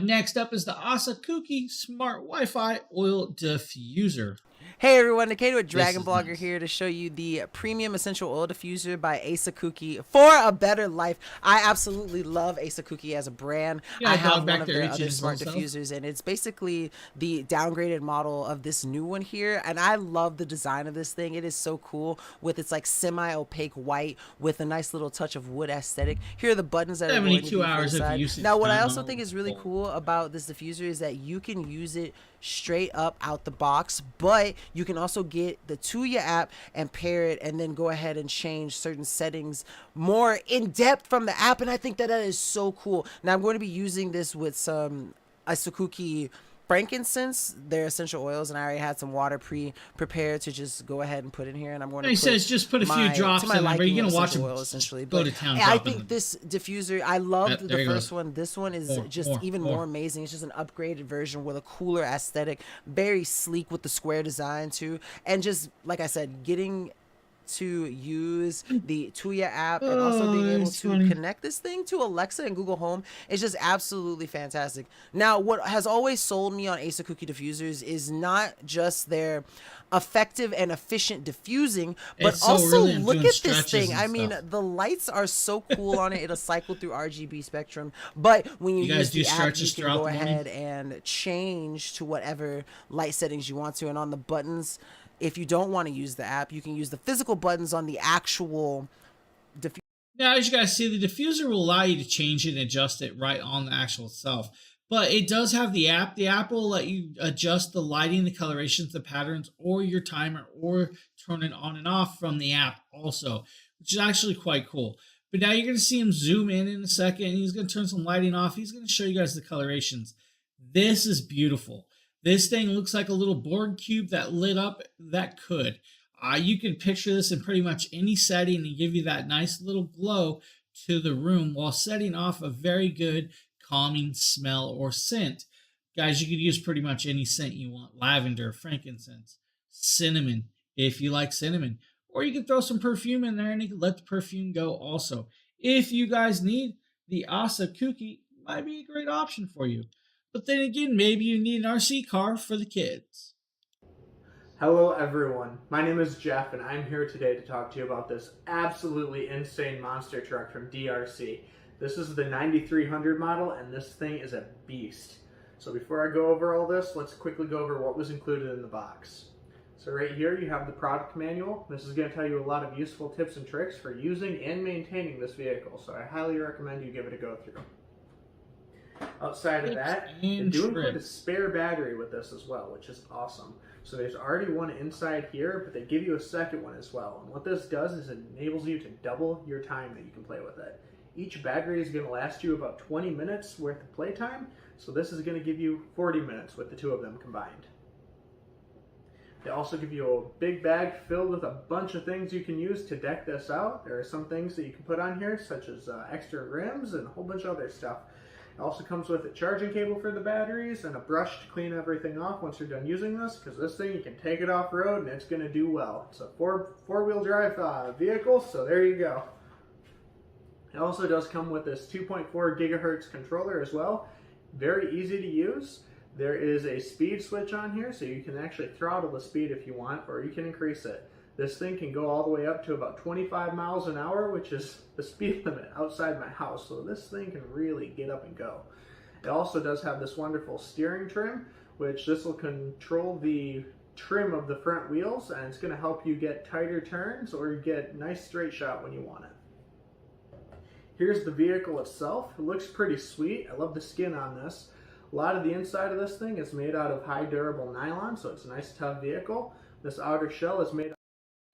Next up is the Asakuki Smart Wi-Fi Oil Diffuser. Hey everyone, Nikita with This is DragonBlogger nice. here to show you the Premium Essential Oil Diffuser by Asakuki for a better life. I absolutely love Asakuki as a brand. Yeah, I dog have back one of there their itching other his smart little self. diffusers, and it's basically the downgraded model of this new one here. And I love the design of this thing. It is so cool with its like semi-opaque white with a nice little touch of wood aesthetic. Here are the buttons that are going to be 72 hours of inside. usage Now, what I time also on think is really full. cool about this diffuser is that you can use it straight up out the box, but you can also get the Tuya app and pair it and then go ahead and change certain settings more in depth from the app, and I think that is so cool. Now I'm going to be using this with some Asakuki frankincense, their essential oils, and I already had some water prepared to just go ahead and put in here, and I'm going to He put says just put a few drops in there, but you're gonna watch him oil essentially. go But to town. I dropping think them. this diffuser, I loved There the he first goes. one. This one is just More, even more amazing. It's just an upgraded version with a cooler aesthetic, very sleek with the square design too, and just like I said, getting to use the Tuya app and also being able to connect this thing to Alexa and Google Home is just absolutely fantastic. Now, what has always sold me on Asakuki diffusers is not just their effective and efficient diffusing, but It's so also really look doing at this stretches thing. and I mean, stuff. the lights are so cool on it. It'll cycle through RGB spectrum, but when you You guys use do the app, you stretches can throughout go the morning? ahead and change to whatever light settings you want to, and on the buttons, if you don't want to use the app, you can use the physical buttons on the actual diffuser. Now, as you guys see, the diffuser will allow you to change it and adjust it right on the actual itself. But it does have the app. The app will let you adjust the lighting, the colorations, the patterns, or your timer, or turn it on and off from the app also, which is actually quite cool. But now you're going to see him zoom in a second. And he's going to turn some lighting off. He's going to show you guys the colorations. This is beautiful. This thing looks like a little board cube that lit up that could. You can picture this in pretty much any setting and give you that nice little glow to the room while setting off a very good calming smell or scent. Guys, you could use pretty much any scent you want. Lavender, frankincense, cinnamon, if you like cinnamon. Or you can throw some perfume in there and you can let the perfume go also. If you guys need, the Asakuki might be a great option for you. But then again, maybe you need an RC car for the kids. Hello everyone, my name is Jeff and I'm here today to talk to you about this absolutely insane monster truck from DRC. This is the 9300 model and this thing is a beast. So before I go over all this, let's quickly go over what was included in the box. So right here you have the product manual. This is going to tell you a lot of useful tips and tricks for using and maintaining this vehicle, so I highly recommend you give it a go through. Outside of that, they do include a spare battery with this as well, which is awesome. So there's already one inside here, but they give you a second one as well. And what this does is it enables you to double your time that you can play with it. Each battery is going to last you about 20 minutes worth of playtime, so this is going to give you 40 minutes with the two of them combined. They also give you a big bag filled with a bunch of things you can use to deck this out. There are some things that you can put on here, such as extra rims and a whole bunch of other stuff. It also comes with a charging cable for the batteries and a brush to clean everything off once you're done using this, because this thing, you can take it off-road and it's going to do well. It's a four-wheel drive vehicle, so there you go. It also does come with this 2.4 gigahertz controller as well. Very easy to use. There is a speed switch on here, so you can actually throttle the speed if you want, or you can increase it. This thing can go all the way up to about 25 miles an hour, which is the speed limit outside my house, so this thing can really get up and go. It also does have this wonderful steering trim, which this will control the trim of the front wheels, and it's going to help you get tighter turns or get nice straight shot when you want it. Here's the vehicle itself. It looks pretty sweet. I love the skin on this. A lot of the inside of this thing is made out of high durable nylon, so it's a nice tough vehicle. This outer shell is made.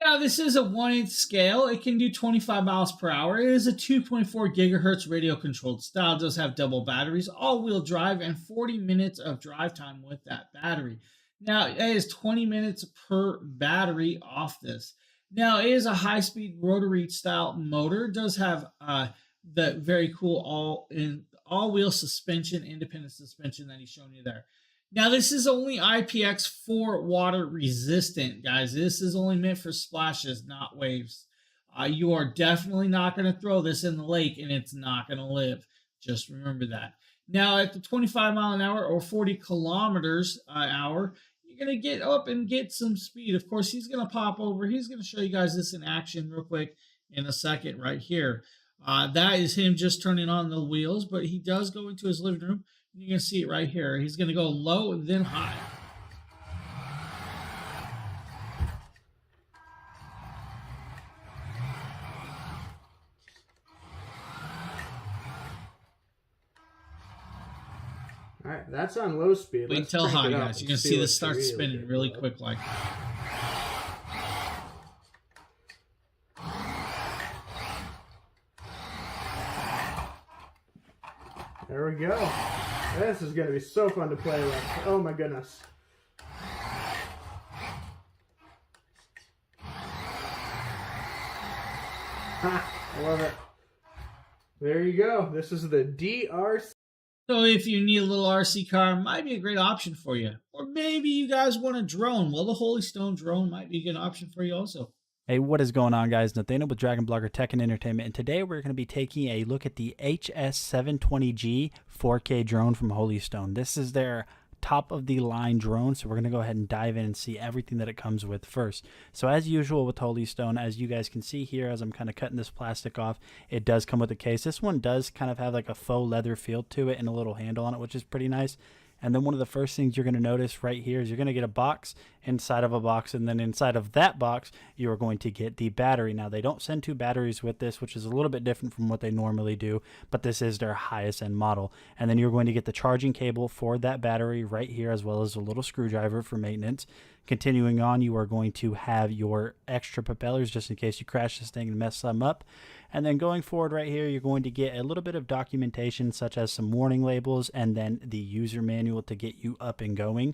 Now, this is a 1/8 scale. It can do 25 miles per hour. It is a 2.4 gigahertz radio controlled style. It does have double batteries, all-wheel drive, and 40 minutes of drive time with that battery. Now, it is 20 minutes per battery off this. Now, it is a high-speed rotary style motor. It does have the very cool all-wheel suspension, independent suspension that he's showing you there. Now, this is only IPX4 water resistant, guys. This is only meant for splashes, not waves. You are definitely not going to throw this in the lake, and it's not going to live. Just remember that. Now, at the 25 mile an hour or 40 kilometers an hour, you're going to get up and get some speed. Of course, he's going to pop over. He's going to show you guys this in action real quick in a second right here. That is him just turning on the wheels, but he does go into his living room. You can see it right here. He's going to go low and then high. All right, that's on low speed. Wait till high, guys. You're going to see this start spinning really quick like. There we go. This is going to be so fun to play with. Oh my goodness. Ha, I love it. There you go. This is the DRC. So if you need a little RC car, it might be a great option for you. Or maybe you guys want a drone. Well, the Holy Stone drone might be a good option for you also. Hey, what is going on, guys? Nathaniel with DragonBlogger Tech and Entertainment, and today we're going to be taking a look at the HS720G 4K drone from Holy Stone. This is their top-of-the-line drone, so we're going to go ahead and dive in and see everything that it comes with first. So as usual with Holy Stone, as you guys can see here, as I'm kind of cutting this plastic off, it does come with a case. This one does kind of have like a faux leather feel to it and a little handle on it, which is pretty nice. And then one of the first things you're going to notice right here is you're going to get a box inside of a box, and then inside of that box you are going to get the battery. Now, they don't send two batteries with this, which is a little bit different from what they normally do, but this is their highest end model. And then you're going to get the charging cable for that battery right here, as well as a little screwdriver for maintenance. Continuing on, you are going to have your extra propellers just in case you crash this thing and mess them up. And then going forward right here, you're going to get a little bit of documentation, such as some warning labels and then the user manual to get you up and going.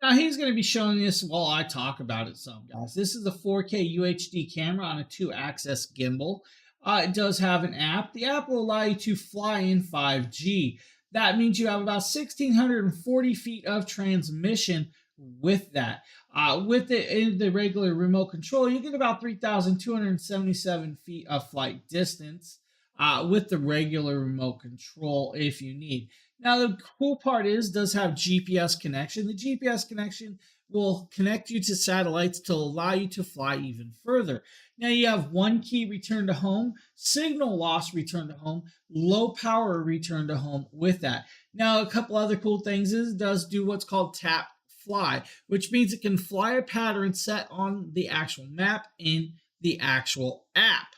Now, he's going to be showing this while I talk about it some, guys. This is a 4K UHD camera on a 2-axis gimbal. It does have an app. The app will allow you to fly in 5G. That means you have about 1,640 feet of transmission with that. With it in the regular remote control, you get about 3,277 feet of flight distance with the regular remote control if you need. Now, the cool part is it does have GPS connection. The GPS connection will connect you to satellites to allow you to fly even further. Now, you have one key return to home, signal loss return to home, low power return to home with that. Now, a couple other cool things is it does do what's called tap fly, which means it can fly a pattern set on the actual map in the actual app.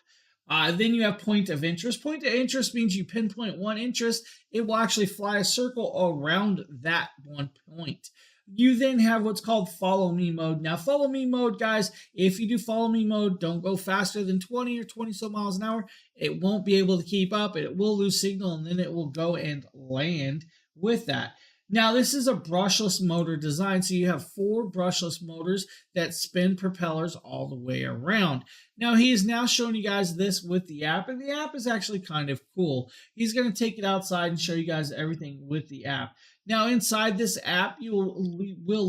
Then you have point of interest. Point of interest means you pinpoint one interest, it will actually fly a circle around that one point. You then have what's called follow me mode. Now, follow me mode, guys, if you do follow me mode, don't go faster than 20 or 20 so miles an hour. It won't be able to keep up. It will lose signal, and then it will go and land with that. Now, this is a brushless motor design, so you have 4 brushless motors that spin propellers all the way around. Now, he is now showing you guys this with the app, and the app is actually kind of cool. He's going to take it outside and show you guys everything with the app. Now, inside this app, will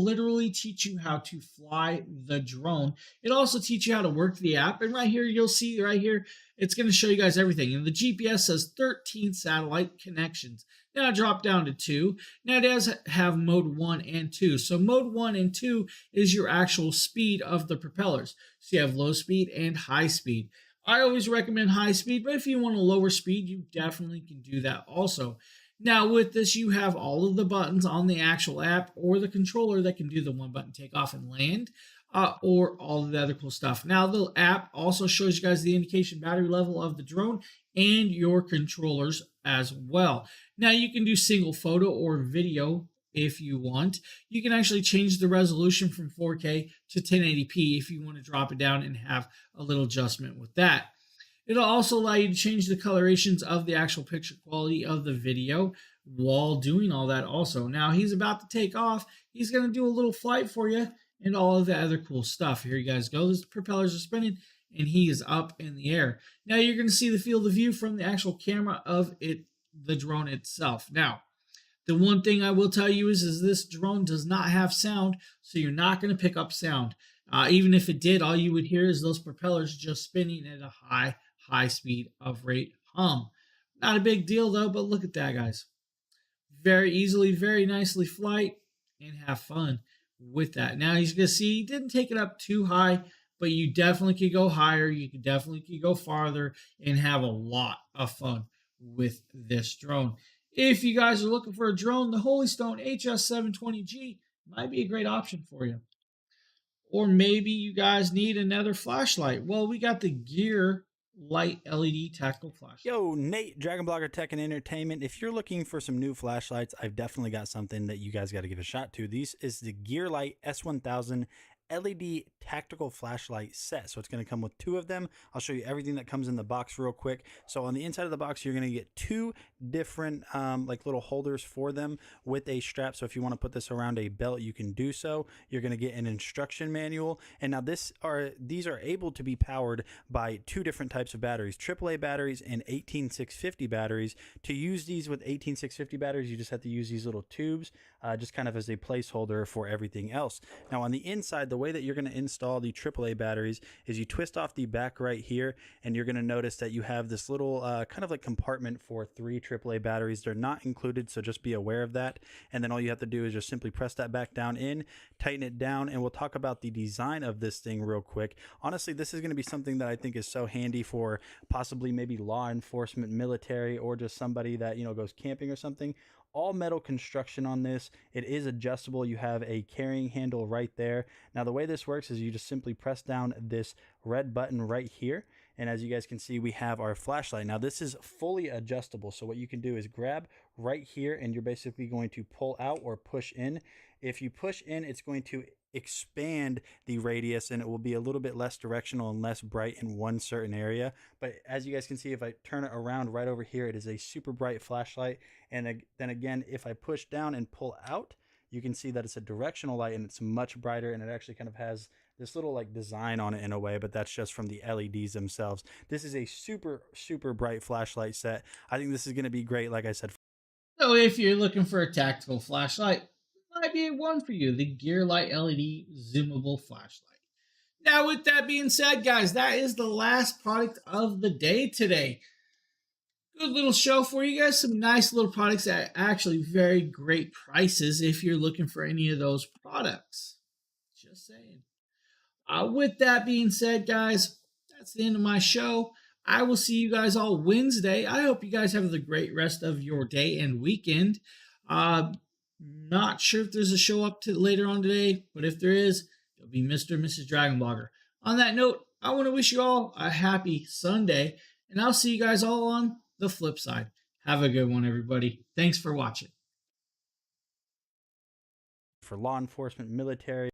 literally teach you how to fly the drone. It also teaches you how to work the app, and right here, you'll see right here, it's going to show you guys everything. And the GPS says 13 satellite connections. Now drop down to 2. Now it does have mode 1 and 2. So mode 1 and 2 is your actual speed of the propellers. So you have low speed and high speed. I always recommend high speed, but if you want a lower speed, you definitely can do that also. Now with this, you have all of the buttons on the actual app or the controller that can do the one button takeoff and land, or all of the other cool stuff. Now the app also shows you guys the indication battery level of the drone and your controllers as well. Now you can do single photo or video if you want. You can actually change the resolution from 4K to 1080p if you want to drop it down and have a little adjustment with that. It'll also allow you to change the colorations of the actual picture quality of the video while doing all that also. Now he's about to take off. He's going to do a little flight for you and all of the other cool stuff. Here you guys go. The propellers are spinning and he is up in the air. Now you're going to see the field of view from the actual camera of the drone itself. Now, the one thing I will tell you is this drone does not have sound, so you're not going to pick up sound. Even if it did, all you would hear is those propellers just spinning at a high speed of rate hum. Not a big deal though, but look at that, guys. Very easily, very nicely flight and have fun with that. Now you're going to see he didn't take it up too high, but you definitely could go higher. You could definitely go farther and have a lot of fun with this drone. If you guys are looking for a drone, the Holystone HS720G might be a great option for you. Or maybe you guys need another flashlight. Well, we got the Gear Light LED tactical flashlight. Yo, Nate, DragonBlogger Tech and Entertainment. If you're looking for some new flashlights, I've definitely got something that you guys got to give a shot to. This is the Gear Light S1000 LED tactical flashlight set. So it's going to come with two of them. I'll show you everything that comes in the box real quick. So on the inside of the box, you're going to get two different like little holders for them with a strap. So if you want to put this around a belt, you can do so. You're going to get an instruction manual. And now these are able to be powered by two different types of batteries, AAA batteries and 18650 batteries. To use these with 18650 batteries, you just have to use these little tubes just kind of as a placeholder for everything else. Now on the inside, the way that you're going to install the AAA batteries is you twist off the back right here, and you're going to notice that you have this little kind of like compartment for 3 AAA batteries. They're not included, so just be aware of that. And then all you have to do is just simply press that back down in, tighten it down, and we'll talk about the design of this thing real quick. Honestly, this is going to be something that I think is so handy for possibly maybe law enforcement, military, or just somebody that, you know, goes camping or something. All metal construction on this. It is adjustable. You have a carrying handle right there. Now the way this works is you just simply press down this red button right here, and as you guys can see, we have our flashlight. Now this is fully adjustable, so what you can do is grab right here and you're basically going to pull out or push in. If you push in, it's going to expand the radius and it will be a little bit less directional and less bright in one certain area. But as you guys can see, if I turn it around right over here, it is a super bright flashlight. And then again, if I push down and pull out, you can see that it's a directional light and it's much brighter, and it actually kind of has this little like design on it in a way, but that's just from the LEDs themselves. This is a super bright flashlight set. I think this is going to be great, like I said. So if you're looking for a tactical flashlight, might be one for you, the Gear Light LED zoomable flashlight. Now with that being said, guys, that is the last product of the day today. Good little show for you guys. Some nice little products at actually very great prices if you're looking for any of those products. Just saying. With that being said, guys, that's the end of my show. I will see you guys all Wednesday. I hope you guys have the great rest of your day and weekend. Not sure if there's a show up to later on today, but if there is, it'll be Mr. and Mrs. DragonBlogger. On that note, I want to wish you all a happy Sunday, and I'll see you guys all on the flip side. Have a good one, everybody. Thanks for watching. For law enforcement, military,